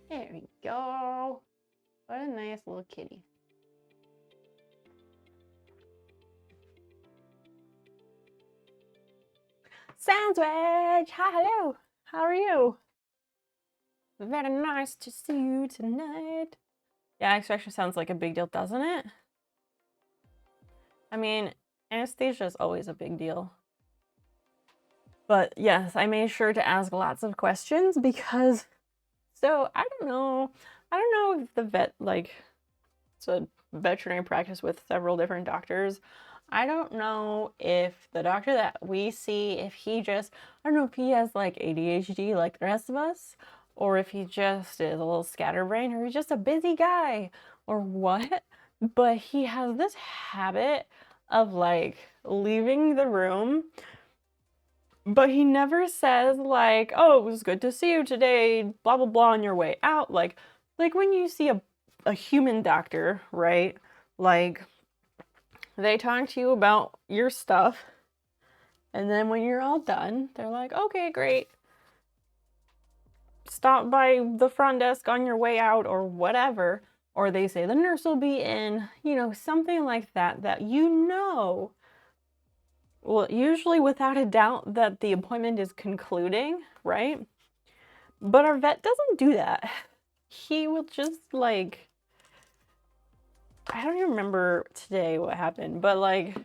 There we go. What a nice little kitty. Sandwich! Hi, hello! How are you? Very nice to see you tonight. Yeah, extraction sounds like a big deal, doesn't it? I mean, anesthesia is always a big deal. But yes, I made sure to ask lots of questions because, so I don't know if the vet, like, it's a veterinary practice with several different doctors. I don't know if the doctor that we see, if he just, I don't know if he has like ADHD like the rest of us, or if he just is a little scatterbrained, or he's just a busy guy, or what. But he has this habit of like leaving the room, but he never says like, oh, it was good to see you today, blah blah blah, on your way out. Like when you see a human doctor, right? Like, they talk to you about your stuff, and then when you're all done, they're like, okay, great. Stop by the front desk on your way out, or whatever. Or they say the nurse will be in, you know, something like that, that you know, well, usually without a doubt that the appointment is concluding, right? But our vet doesn't do that. He will just like, I don't even remember today what happened, but like,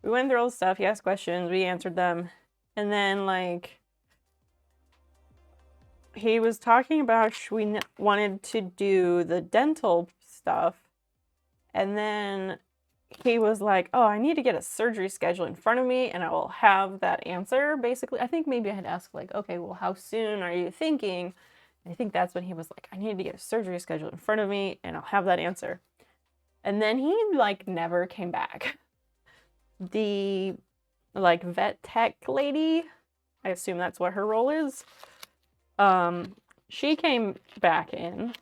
we went through all the stuff, he asked questions, we answered them, and then like, he was talking about we wanted to do the dental stuff, and then he was like, oh, I need to get a surgery schedule in front of me and I will have that answer, basically. I think maybe I had asked like, okay, well, how soon are you thinking? And I think that's when he was like, I need to get a surgery schedule in front of me and I'll have that answer. And then he like never came back. The like vet tech lady, I assume that's what her role is, she came back in.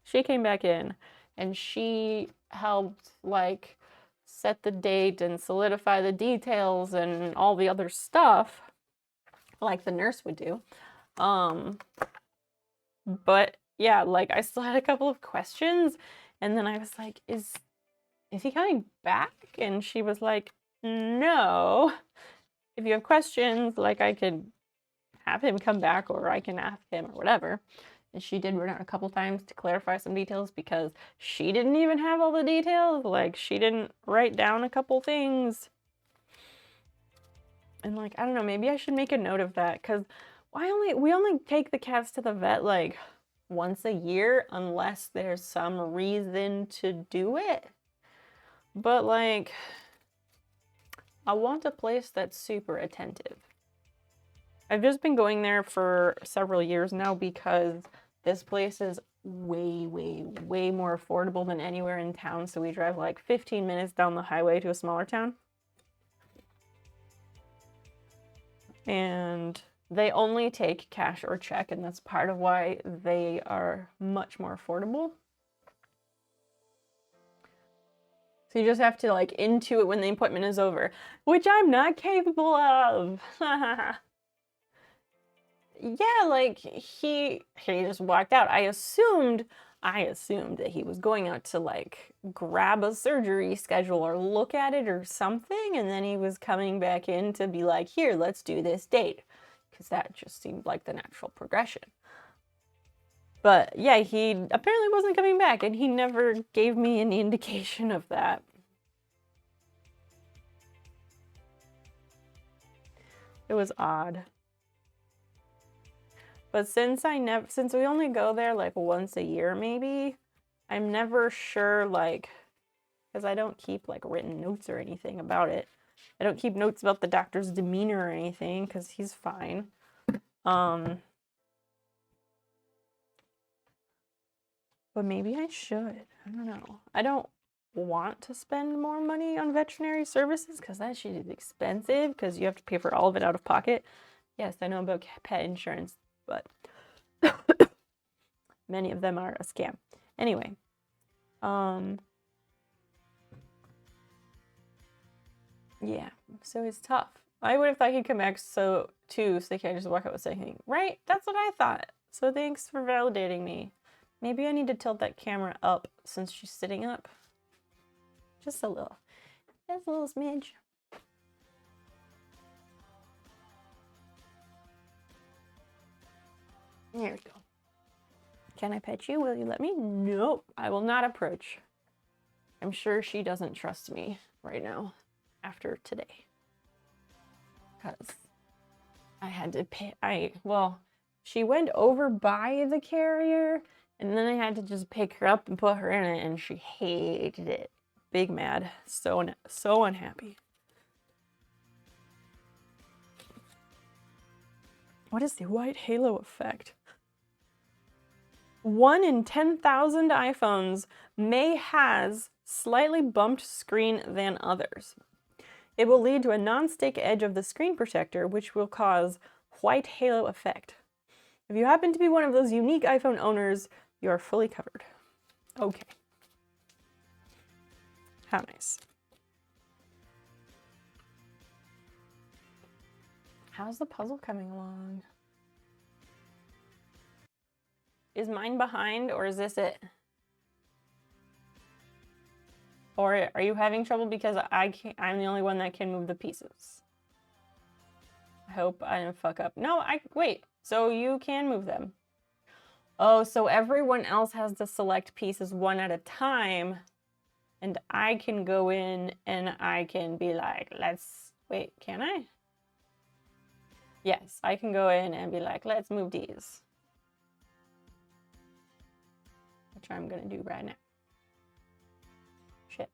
She came back in and she helped like set the date and solidify the details and all the other stuff like the nurse would do. But yeah, like I still had a couple of questions, and then I was like, is he coming back? And she was like, no. If you have questions, like I could have him come back, or I can ask him, or whatever. And she did run out a couple times to clarify some details because she didn't even have all the details. Like, she didn't write down a couple things. And like, I don't know, maybe I should make a note of that, because we only take the cats to the vet like once a year unless there's some reason to do it. But like, I want a place that's super attentive. I've just been going there for several years now because this place is way, way, way more affordable than anywhere in town. So we drive like 15 minutes down the highway to a smaller town. And they only take cash or check, and that's part of why they are much more affordable. So you just have to like intuit when the appointment is over, which I'm not capable of. Yeah, like he just walked out. I assumed that he was going out to like grab a surgery schedule or look at it or something, and then he was coming back in to be like, here, let's do this date, because that just seemed like the natural progression. But yeah, he apparently wasn't coming back, and he never gave me any indication of that. It was odd. But since we only go there like once a year maybe, I'm never sure, like, because I don't keep like written notes or anything about it. I don't keep notes about the doctor's demeanor or anything because he's fine. But maybe I should. I don't know. I don't want to spend more money on veterinary services because that shit is expensive because you have to pay for all of it out of pocket. Yes, I know about pet insurance, but many of them are a scam. Anyway, Yeah, so it's tough. I would have thought he'd come back so they can't just walk out with saying, right? That's what I thought. So thanks for validating me. Maybe I need to tilt that camera up since she's sitting up. Just a little. Just a little smidge. There we go. Can I pet you? Will you let me? Nope, I will not approach. I'm sure she doesn't trust me right now after today. Because I had to pay, well, she went over by the carrier and then I had to just pick her up and put her in it and she hated it. Big mad, so unhappy. What is the white halo effect? 1 in 10,000 iPhones may has slightly bumped screen than others. It will lead to a non-stick edge of the screen protector, which will cause white halo effect. If you happen to be one of those unique iPhone owners, you are fully covered. Okay. How nice. How's the puzzle coming along? Is mine behind or is this it? Or are you having trouble because I'm the only one that can move the pieces? I hope I didn't fuck up. No, wait, so you can move them. Oh, so everyone else has to select pieces one at a time and I can go in and I can be like, wait, can I? Yes, I can go in and be like, let's move these. Which I'm gonna do right now. Shit.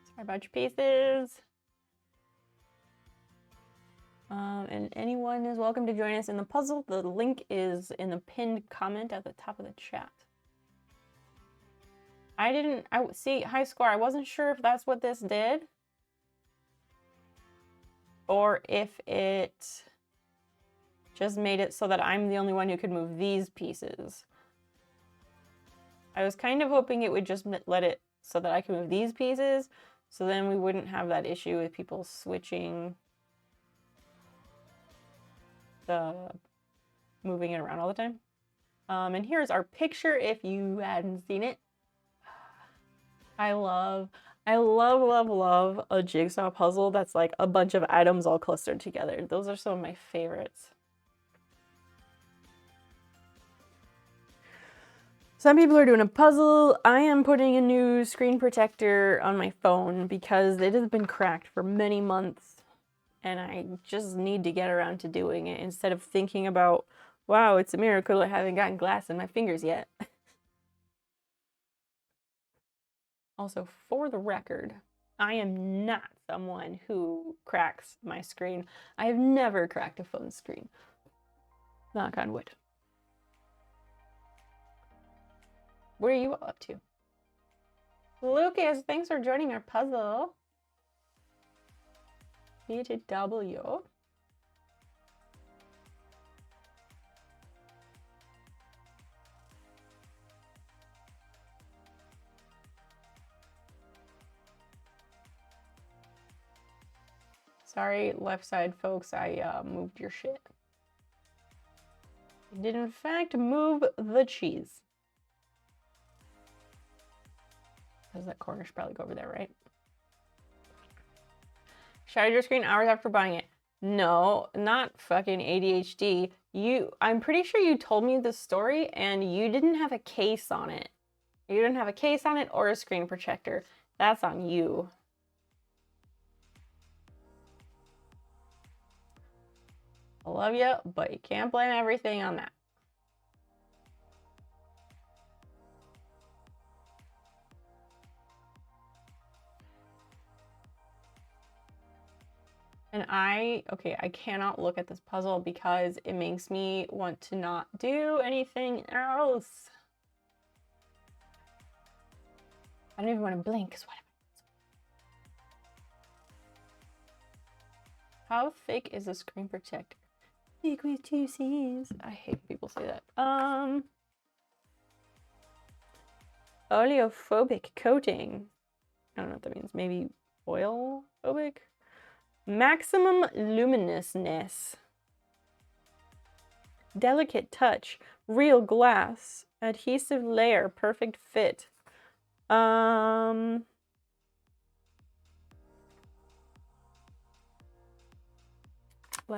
Sorry about your pieces. And anyone is welcome to join us in the puzzle. The link is in the pinned comment at the top of the chat. I see high score. I wasn't sure if that's what this did or if it just made it so that I'm the only one who could move these pieces. I was kind of hoping it would just let it so that I could move these pieces, so then we wouldn't have that issue with people switching moving it around all the time. And here's our picture if you hadn't seen it. I love a jigsaw puzzle that's like a bunch of items all clustered together. Those are some of my favorites. Some people are doing a puzzle. I am putting a new screen protector on my phone because it has been cracked for many months and I just need to get around to doing it instead of thinking about, wow, it's a miracle I haven't gotten glass in my fingers yet. Also, for the record, I am not someone who cracks my screen. I have never cracked a phone screen. Knock on wood. What are you up to? Lucas, thanks for joining our puzzle. BTW. Sorry, left side folks, I moved your shit. I did in fact move the cheese. Because that corner should probably go over there, right? Shattered your screen hours after buying it. No, not fucking ADHD. I'm pretty sure you told me the story and you didn't have a case on it. You didn't have a case on it or a screen protector. That's on you. I love you, but you can't blame everything on that. And I cannot look at this puzzle because it makes me want to not do anything else. I don't even want to blink because what am I? How thick is the screen protector? Thick with 2 C's. I hate people say that. Oleophobic coating. I don't know what that means. Maybe oil phobic? Maximum luminousness. Delicate touch. Real glass. Adhesive layer. Perfect fit. Let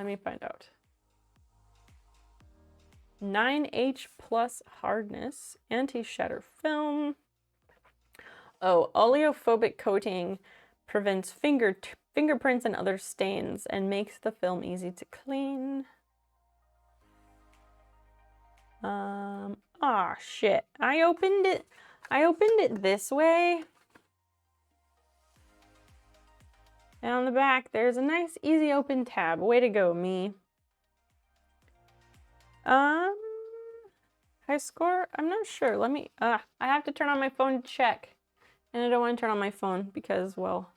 me find out. 9H plus hardness. Anti-shatter film. Oh, oleophobic coating prevents fingerprints and other stains and makes the film easy to clean. Ah, shit. I opened it this way. And on the back, there's a nice easy open tab. Way to go, me. High score? I'm not sure. Let me, I have to turn on my phone to check. And I don't want to turn on my phone because, well,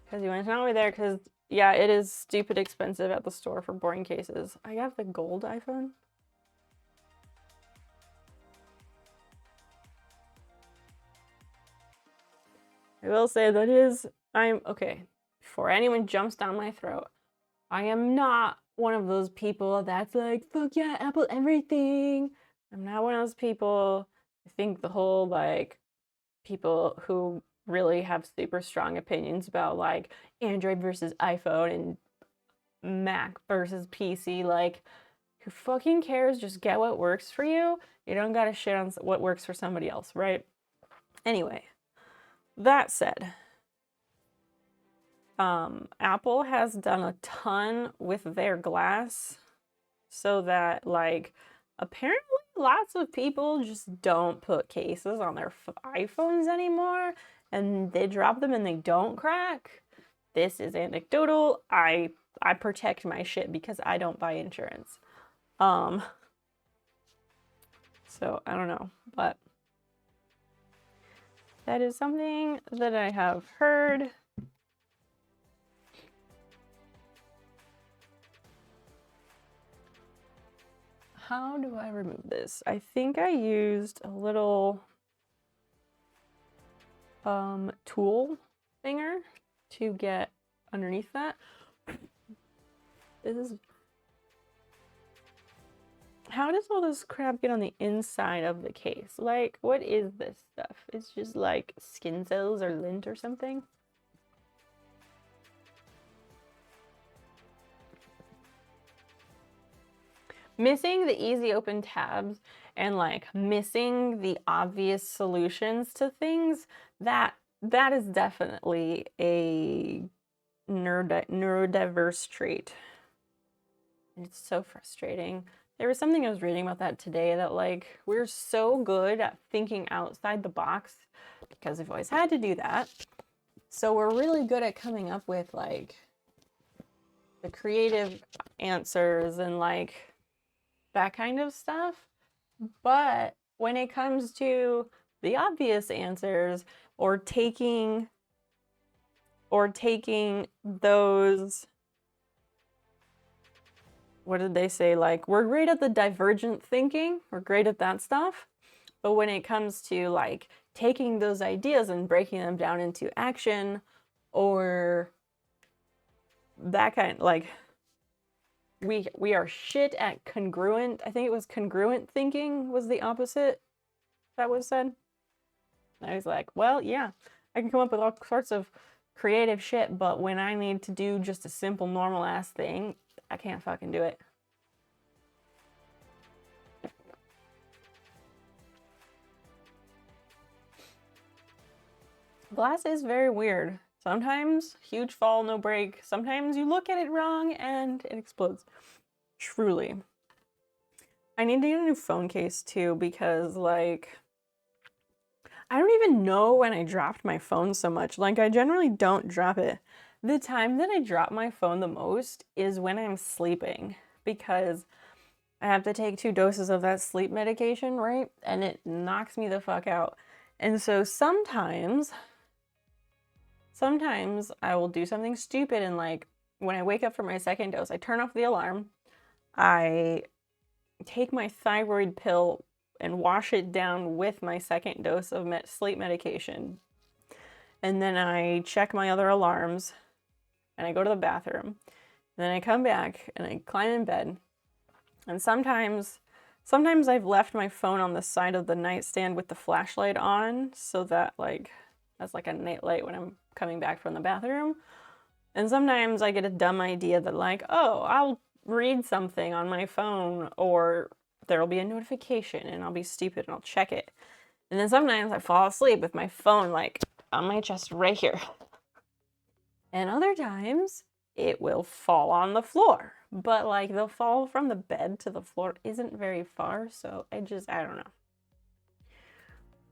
because you want to know me there, because, yeah, it is stupid expensive at the store for boring cases. I have the gold iPhone. I will say that okay, before anyone jumps down my throat, I am not one of those people that's like, fuck yeah, Apple everything. I'm not one of those people. I think the whole, like, people who really have super strong opinions about, like, Android versus iPhone and Mac versus PC, like, who fucking cares? Just get what works for you. You don't gotta shit on what works for somebody else, right? Anyway, that said, Apple has done a ton with their glass so that, like, apparently lots of people just don't put cases on their iPhones anymore, and they drop them and they don't crack. This is anecdotal. I protect my shit because I don't buy insurance. So I don't know, but that is something that I have heard. How do I remove this? I think I used a little tool finger to get underneath that. This is... How does all this crap get on the inside of the case? Like, what is this stuff? It's just like skin cells or lint or something. Missing the easy open tabs and, like, missing the obvious solutions to things, that is definitely a neurodiverse trait. It's so frustrating. There was something I was reading about that today, that, like, we're so good at thinking outside the box because we've always had to do that. So we're really good at coming up with, like, the creative answers and, like, that kind of stuff. But when it comes to the obvious answers, or taking those, what did they say? Like, we're great at the divergent thinking. We're great at that stuff. But when it comes to, like, taking those ideas and breaking them down into action, or that kind, like, we are shit at congruent. I think it was congruent thinking was the opposite that was said. I was like, well, yeah, I can come up with all sorts of creative shit, but when I need to do just a simple normal ass thing, I can't fucking do it. Glass is very weird. Sometimes huge fall, no break. Sometimes you look at it wrong and it explodes. Truly. I need to get a new phone case too, because, like, I don't even know when I dropped my phone so much. Like, I generally don't drop it. The time that I drop my phone the most is when I'm sleeping, because I have to take 2 doses of that sleep medication, right? And it knocks me the fuck out. And so sometimes I will do something stupid, and, like, when I wake up for my second dose, I turn off the alarm, I take my thyroid pill and wash it down with my second dose of sleep medication. And then I check my other alarms and I go to the bathroom. And then I come back and I climb in bed. And sometimes I've left my phone on the side of the nightstand with the flashlight on so that that's like a night light when I'm coming back from the bathroom. And sometimes I get a dumb idea that oh, I'll read something on my phone, or there'll be a notification and I'll be stupid and I'll check it. And then sometimes I fall asleep with my phone on my chest right here. And other times it will fall on the floor. But they'll fall from the bed to the floor isn't very far, so I don't know.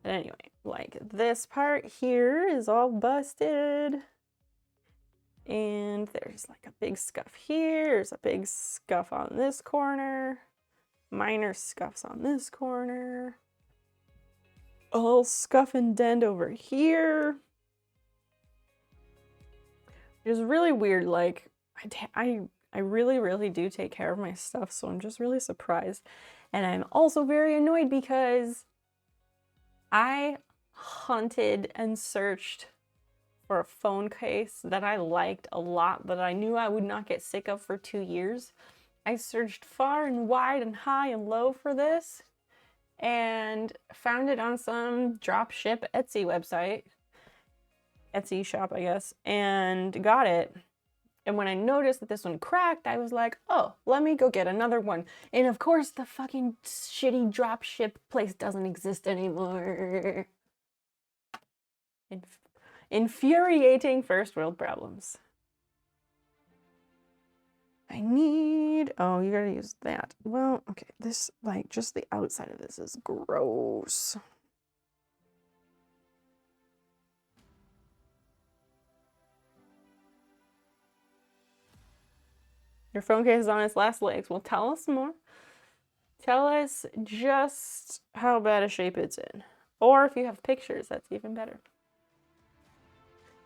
But anyway, this part here is all busted. And there's a big scuff here. There's a big scuff on this corner. Minor scuffs on this corner. A little scuff and dent over here. It is really weird. I really, really do take care of my stuff, so I'm just really surprised. And I'm also very annoyed because I hunted and searched for a phone case that I liked a lot, that I knew I would not get sick of for 2 years. I searched far and wide and high and low for this and found it on some dropship Etsy website. Etsy shop, I guess, and got it. And when I noticed that this one cracked, I was like, oh, let me go get another one. And of course, the fucking shitty dropship place doesn't exist anymore. Infuriating first world problems. Oh, you gotta use that. Well, okay, this, just the outside of this is gross. Your phone case is on its last legs. Well, tell us more. Tell us just how bad a shape it's in. Or if you have pictures, that's even better.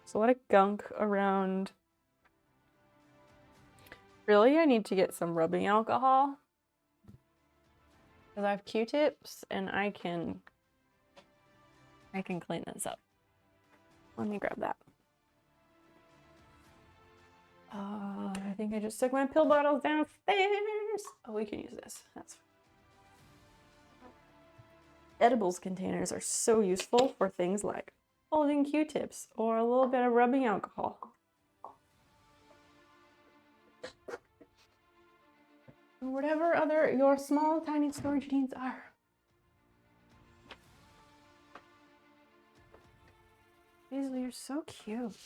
There's a lot of gunk around. Really, I need to get some rubbing alcohol. Because I have Q-tips and I can clean this up. Let me grab that. I think I just took my pill bottles downstairs. Oh, we can use this. That's fine. Edibles containers are so useful for things like holding Q-tips or a little bit of rubbing alcohol. Or whatever other your small, tiny storage needs are. Paisley, you're so cute.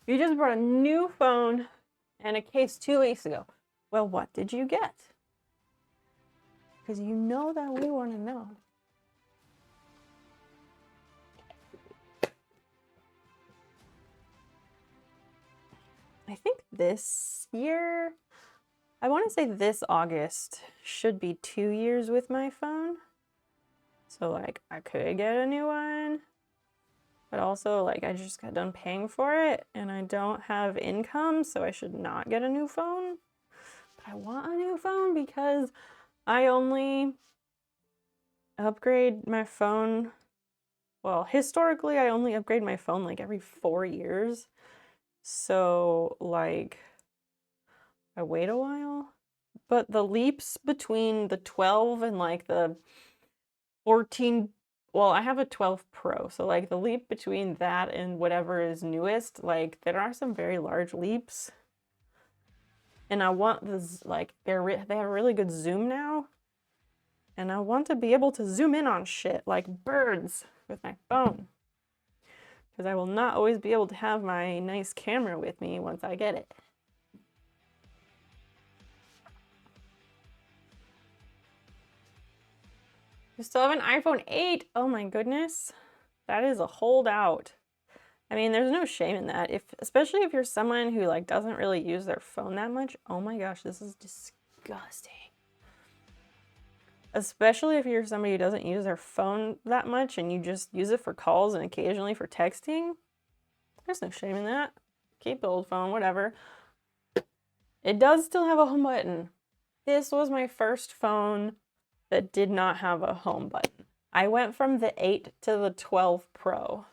You just brought a new phone and a case 2 weeks ago. Well, what did you get? Because you know that we want to know. I think this year, I want to say this August should be 2 years with my phone. So I could get a new one. But also, I just got done paying for it, and I don't have income, so I should not get a new phone. But I want a new phone because I only upgrade my phone. Well, historically, I only upgrade my phone every 4 years. So, I wait a while. But the leaps between the 12 and the 14. Well, I have a 12 Pro, so the leap between that and whatever is newest, there are some very large leaps. And I want this, they have a really good zoom now. And I want to be able to zoom in on shit like birds with my phone. Because I will not always be able to have my nice camera with me once I get it. You still have an iPhone 8? Oh my goodness. That is a holdout. I mean, there's no shame in that. Especially if you're someone who doesn't really use their phone that much. Oh my gosh, this is disgusting. especially if you're somebody who doesn't use their phone that much and you just use it for calls and occasionally for texting. There's no shame in that. Keep the old phone, whatever. It does still have a home button. This was my first phone that did not have a home button. I went from the 8 to the 12 Pro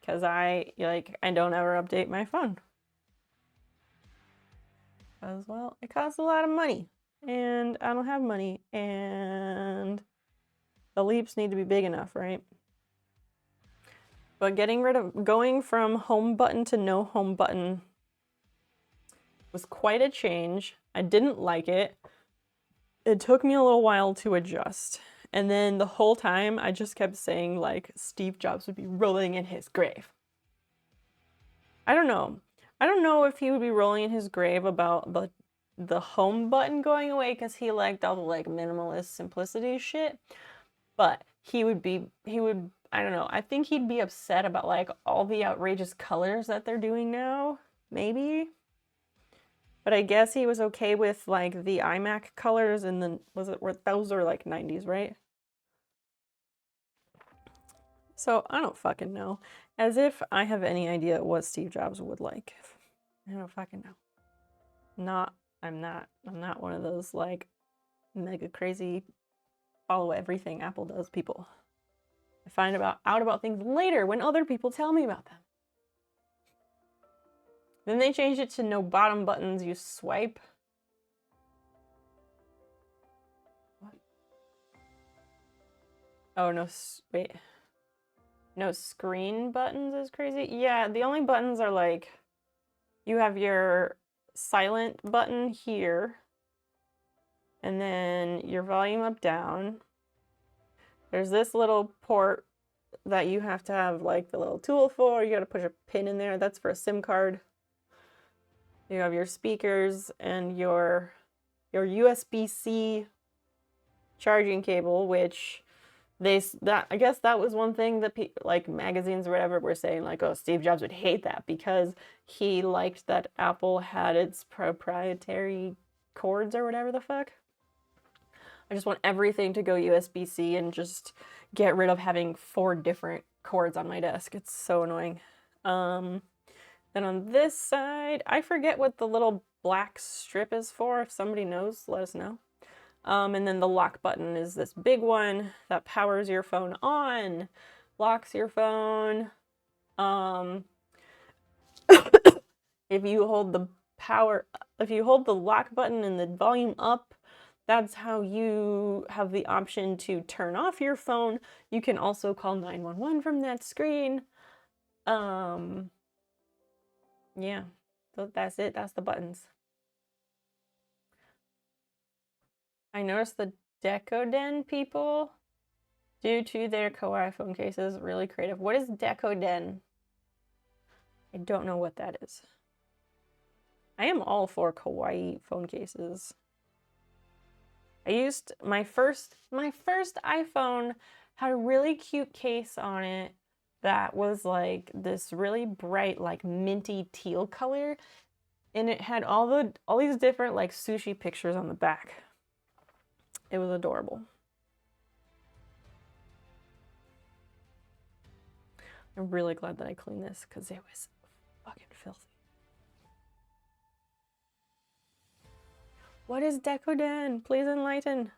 because I don't ever update my phone. Because, well, it costs a lot of money and I don't have money and the leaps need to be big enough, right? But going from home button to no home button was quite a change. I didn't like it. It took me a little while to adjust. And then the whole time I just kept saying like Steve Jobs would be rolling in his grave. I don't know. I don't know if he would be rolling in his grave about the home button going away because he liked all the like minimalist simplicity shit. But he would, I don't know, I think he'd be upset about like all the outrageous colors that they're doing now, maybe. But I guess he was okay with like the iMac colors and then those are like 90s, right? So I don't fucking know. As if I have any idea what Steve Jobs would like. I don't fucking know. I'm not one of those like mega crazy follow everything Apple does people. I find out about things later when other people tell me about them. Then they changed it to no bottom buttons, you swipe. What? Oh, no, wait. No screen buttons is crazy? Yeah, the only buttons are like, you have your silent button here, and then your volume up, down. There's this little port that you have to have like the little tool for. You gotta push a pin in there. That's for a SIM card. You have your speakers and your USB-C charging cable, which I guess that was one thing that like magazines or whatever were saying like, oh, Steve Jobs would hate that because he liked that Apple had its proprietary cords or whatever the fuck. I just want everything to go USB-C and just get rid of having 4 different cords on my desk. It's so annoying. Then on this side, I forget what the little black strip is for. If somebody knows, let us know. And then the lock button is this big one that powers your phone on, locks your phone. If you hold the lock button and the volume up, that's how you have the option to turn off your phone. You can also call 911 from that screen. Yeah, so that's it. That's the buttons. I noticed the Decoden people, due to their Kawaii phone cases, really creative. What is Decoden? I don't know what that is. I am all for Kawaii phone cases. I used my first iPhone had a really cute case on it that was like this really bright like minty teal color, and it had all these different like sushi pictures on the back. It was adorable. I'm really glad that I cleaned this because it was fucking filthy. What is Decoden? Please enlighten.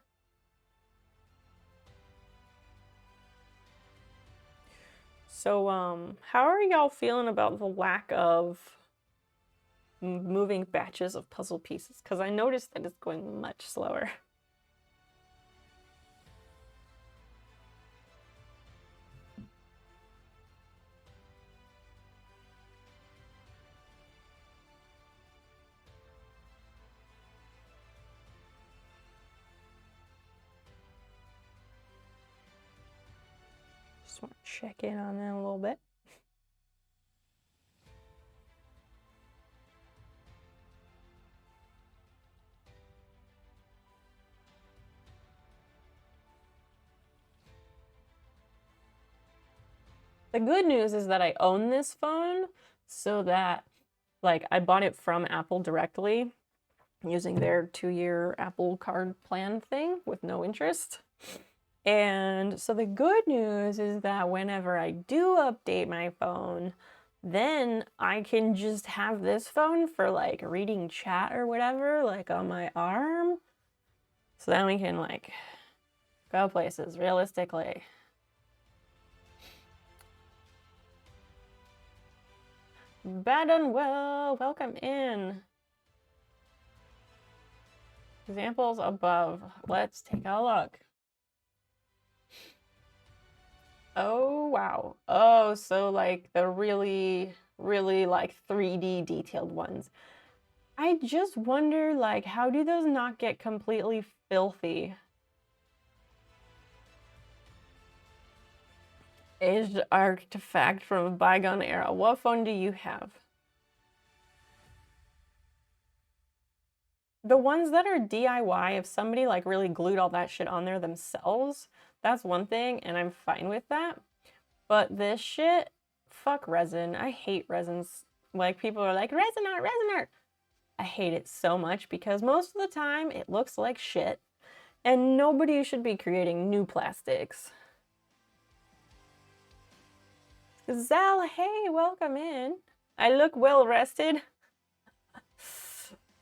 So, how are y'all feeling about the lack of moving batches of puzzle pieces? Because I noticed that it's going much slower. Just want to check in on that a little bit. The good news is that I own this phone, so that like I bought it from Apple directly. using their 2-year Apple Card plan thing with no interest. And so the good news is that whenever I do update my phone, then I can just have this phone for like reading chat or whatever, like on my arm. So then we can like go places realistically. Bad and well, welcome in. Examples above. Let's take a look. Oh, wow. Oh, so like the really, really like 3D detailed ones. I just wonder, like, how do those not get completely filthy? Aged artifact from a bygone era. What phone do you have? The ones that are DIY, if somebody like really glued all that shit on there themselves, that's one thing, and I'm fine with that. But this shit, fuck resin. I hate resins. Like, people are like, resin art, resin art. I hate it so much because most of the time it looks like shit, and nobody should be creating new plastics. Zal, hey, welcome in. I look well rested.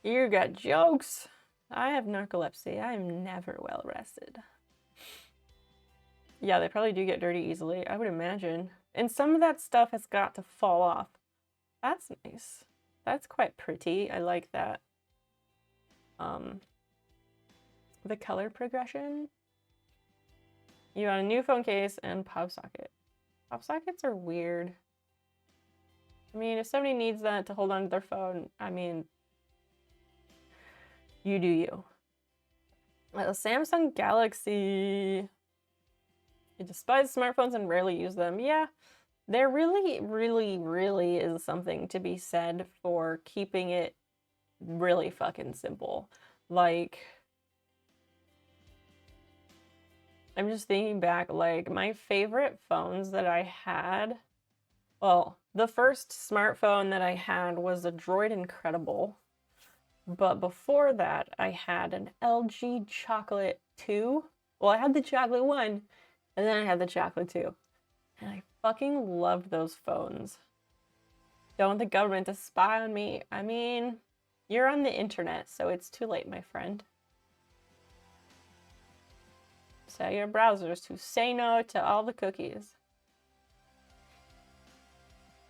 You got jokes. I have narcolepsy. I am never well rested. Yeah, they probably do get dirty easily, I would imagine. And some of that stuff has got to fall off. That's nice. That's quite pretty. I like that. The color progression. You got a new phone case and pop socket. Pop sockets are weird. I mean, if somebody needs that to hold on to their phone, I mean, you do you. The Samsung Galaxy. I despise smartphones and rarely use them. Yeah, there really, really, really is something to be said for keeping it really fucking simple. Like, I'm just thinking back, like, my favorite phones that I had, well, the first smartphone that I had was a Droid Incredible. But before that, I had an LG Chocolate 2. Well, I had the Chocolate 1, and then I had the Chocolate 2. And I fucking loved those phones. Don't want the government to spy on me. I mean, you're on the internet, so it's too late, my friend. Tell your browsers to say no to all the cookies.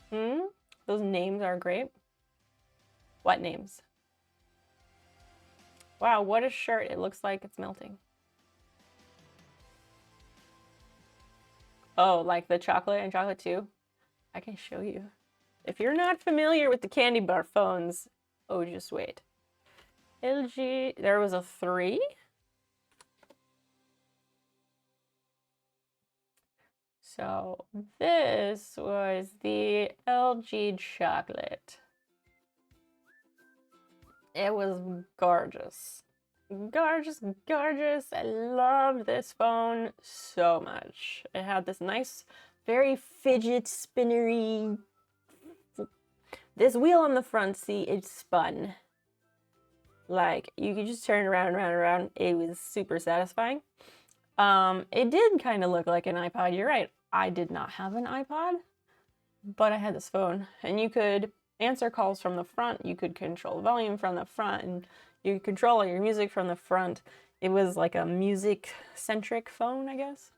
Those names are great. What names? Wow, what a shirt. It looks like it's melting. Oh, like the chocolate and chocolate too? I can show you. If you're not familiar with the candy bar phones, oh, just wait. LG, there was a 3. So this was the LG chocolate. It was gorgeous. Gorgeous, gorgeous. I loved this phone so much. It had this nice, very fidget spinnery. This wheel on the front seat, it spun. Like, you could just turn around and around and around. It was super satisfying. It did kind of look like an iPod. You're right. I did not have an iPod, but I had this phone, and you could answer calls from the front. You could control volume from the front, and you could control all your music from the front. It was like a music-centric phone, I guess.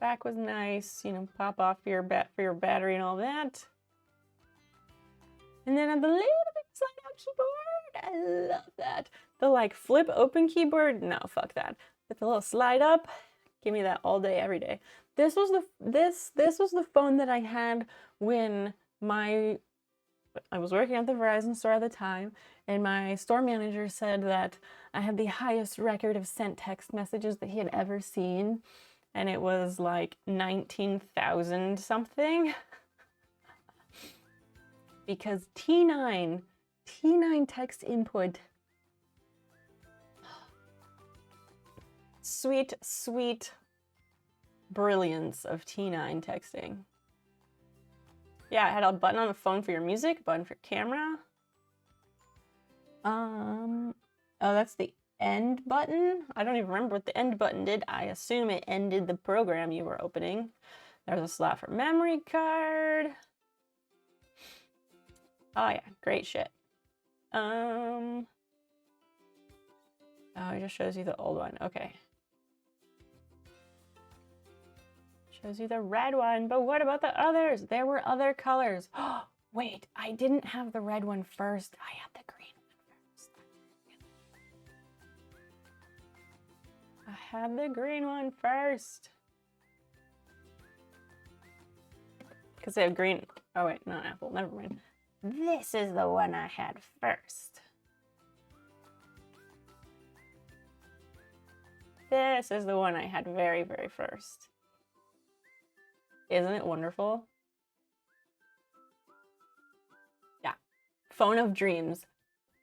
Back was nice, you know, pop off your battery and all that. And then on the little bit slide out keyboard, I love that. The like flip open keyboard, no, fuck that. With the little slide up, give me that all day, every day. This was the phone that I had when I was working at the Verizon store at the time, and my store manager said that I had the highest record of sent text messages that he had ever seen, and it was like 19,000 something. Because T9 text input. Sweet, sweet brilliance of T9 texting. Yeah, I had a button on the phone for your music, a button for camera. Oh, that's the end button? I don't even remember what the end button did. I assume it ended the program you were opening. There's a slot for memory card. Oh yeah, great shit. Oh, it just shows you the old one. Okay. Shows you the red one, but what about the others? There were other colors. Oh, wait, I didn't have the red one first. I had the green one first. I had the green one first. Because they have green. Oh, wait, not apple. Never mind. This is the one I had first. This is the one I had very, very first. Isn't it wonderful? Yeah. Phone of dreams.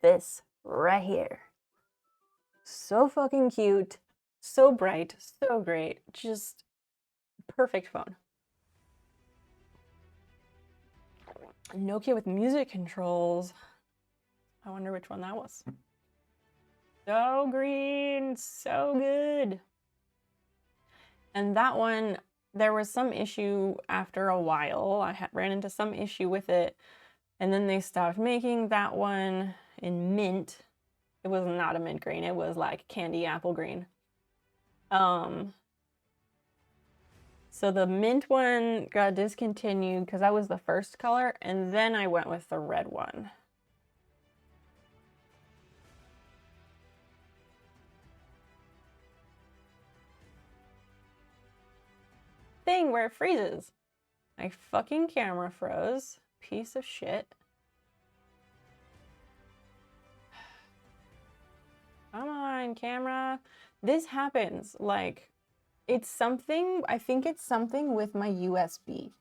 This right here. So fucking cute. So bright. So great. Just perfect phone. Nokia with music controls. I wonder which one that was. So green. So good. And that one, there was some issue after a while. I ran into some issue with it. And then they stopped making that one in mint. It was not a mint green. It was like candy apple green. So the mint one got discontinued because that was the first color. And then I went with the red one. Thing where it freezes. My fucking camera froze. Piece of shit. Come on, camera. This happens. Like, it's something, I think it's something with my USB.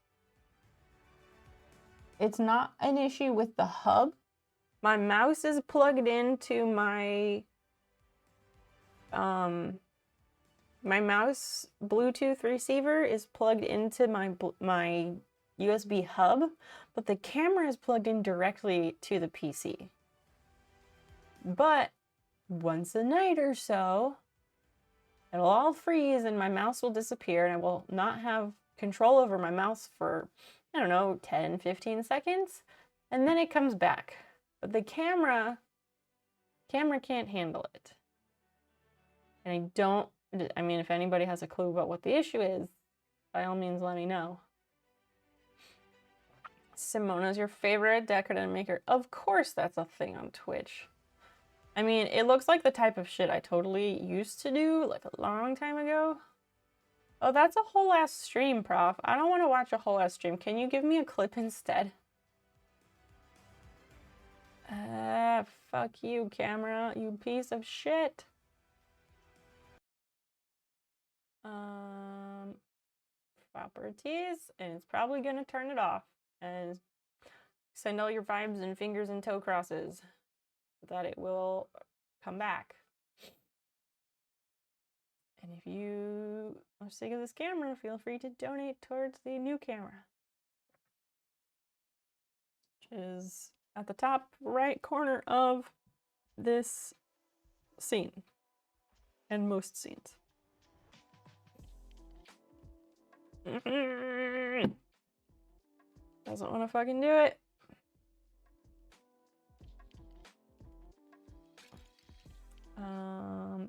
It's not an issue with the hub. My mouse is plugged into my mouse Bluetooth receiver is plugged into my USB hub, but the camera is plugged in directly to the PC. But once a night or so, it'll all freeze and my mouse will disappear and I will not have control over my mouse for, I don't know, 10, 15 seconds. And then it comes back. But the camera can't handle it. And I mean, if anybody has a clue about what the issue is, by all means, let me know. Simona's your favorite Decadent maker. Of course that's a thing on Twitch. I mean, it looks like the type of shit I totally used to do, like a long time ago. Oh, that's a whole ass stream, Prof. I don't want to watch a whole ass stream. Can you give me a clip instead? Fuck you, camera, you piece of shit. Properties, and it's probably gonna turn it off and send all your vibes and fingers and toe crosses so that it will come back. And if you are sick of this camera, feel free to donate towards the new camera, which is at the top right corner of this scene and most scenes. Doesn't want to fucking do it.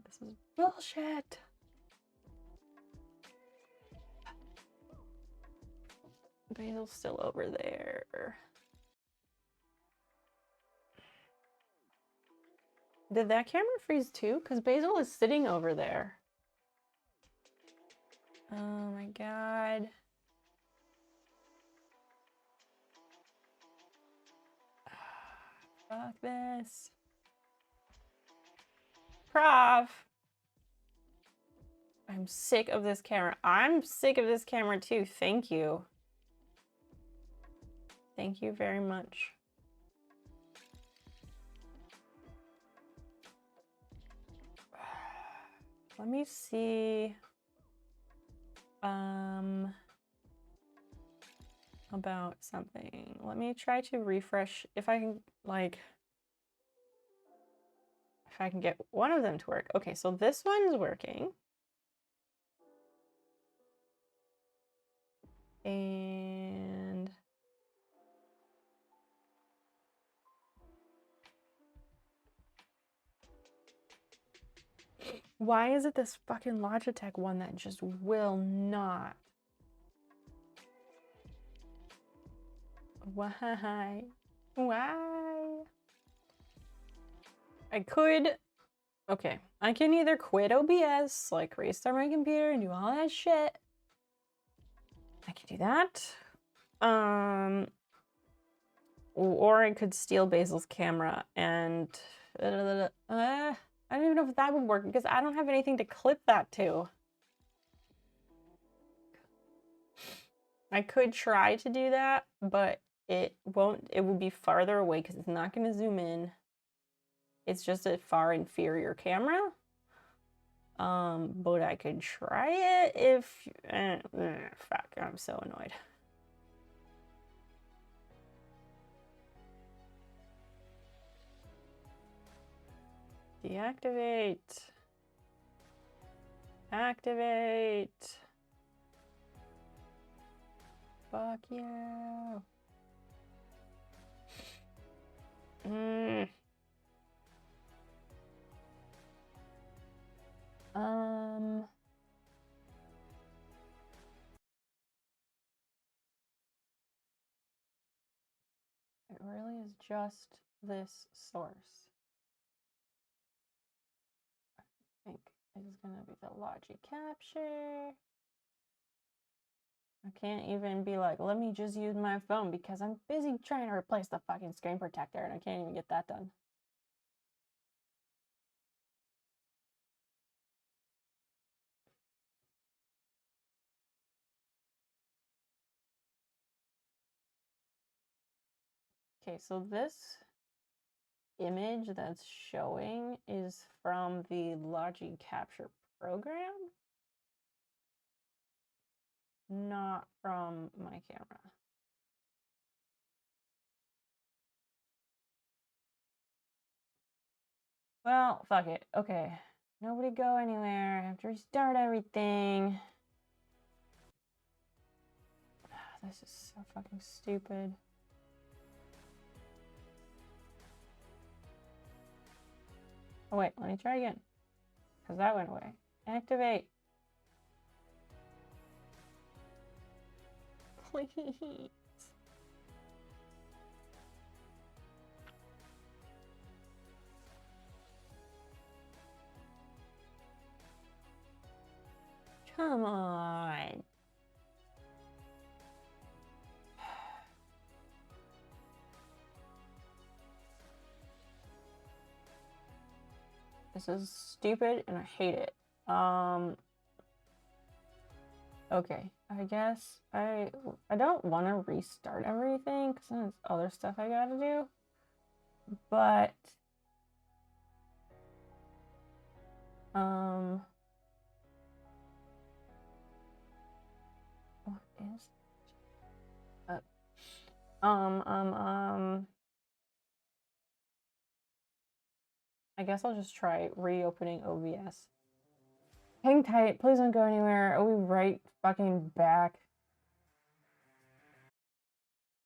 This is bullshit. Basil's still over there. Did that camera freeze too? Because Basil is sitting over there. Oh my god. Fuck this. Prof. I'm sick of this camera. I'm sick of this camera too. Thank you. Thank you very much. Let me see. About something. Let me try to refresh if I can, like. if I can get one of them to work. Okay, so this one's working. And why is it this fucking Logitech one that just will not? Why? Why? I could... Okay, I can either quit OBS, like restart my computer and do all that shit. I can do that. Or I could steal Basil's camera and... I don't even know if that would work because I don't have anything to clip that to. I could try to do that, but it won't. It would be farther away because it's not going to zoom in. It's just a far inferior camera. But I could try it if... fuck, I'm so annoyed. Deactivate. Activate. Fuck you. It really is just this source. I think it's gonna be the Logi capture. I can't even be like, let me just use my phone because I'm busy trying to replace the fucking screen protector and I can't even get that done. Okay, so this image that's showing is from the Logi Capture program, not from my camera. Well, fuck it. Okay. Nobody go anywhere. I have to restart everything. This is so fucking stupid. Oh wait, let me try again. Because that went away. Activate. Please. Come on. This is stupid and I hate it. Okay, I guess I don't want to restart everything because there's other stuff I gotta do. But what is I guess I'll just try reopening OBS. Hang tight, please don't go anywhere. I'll be right fucking back.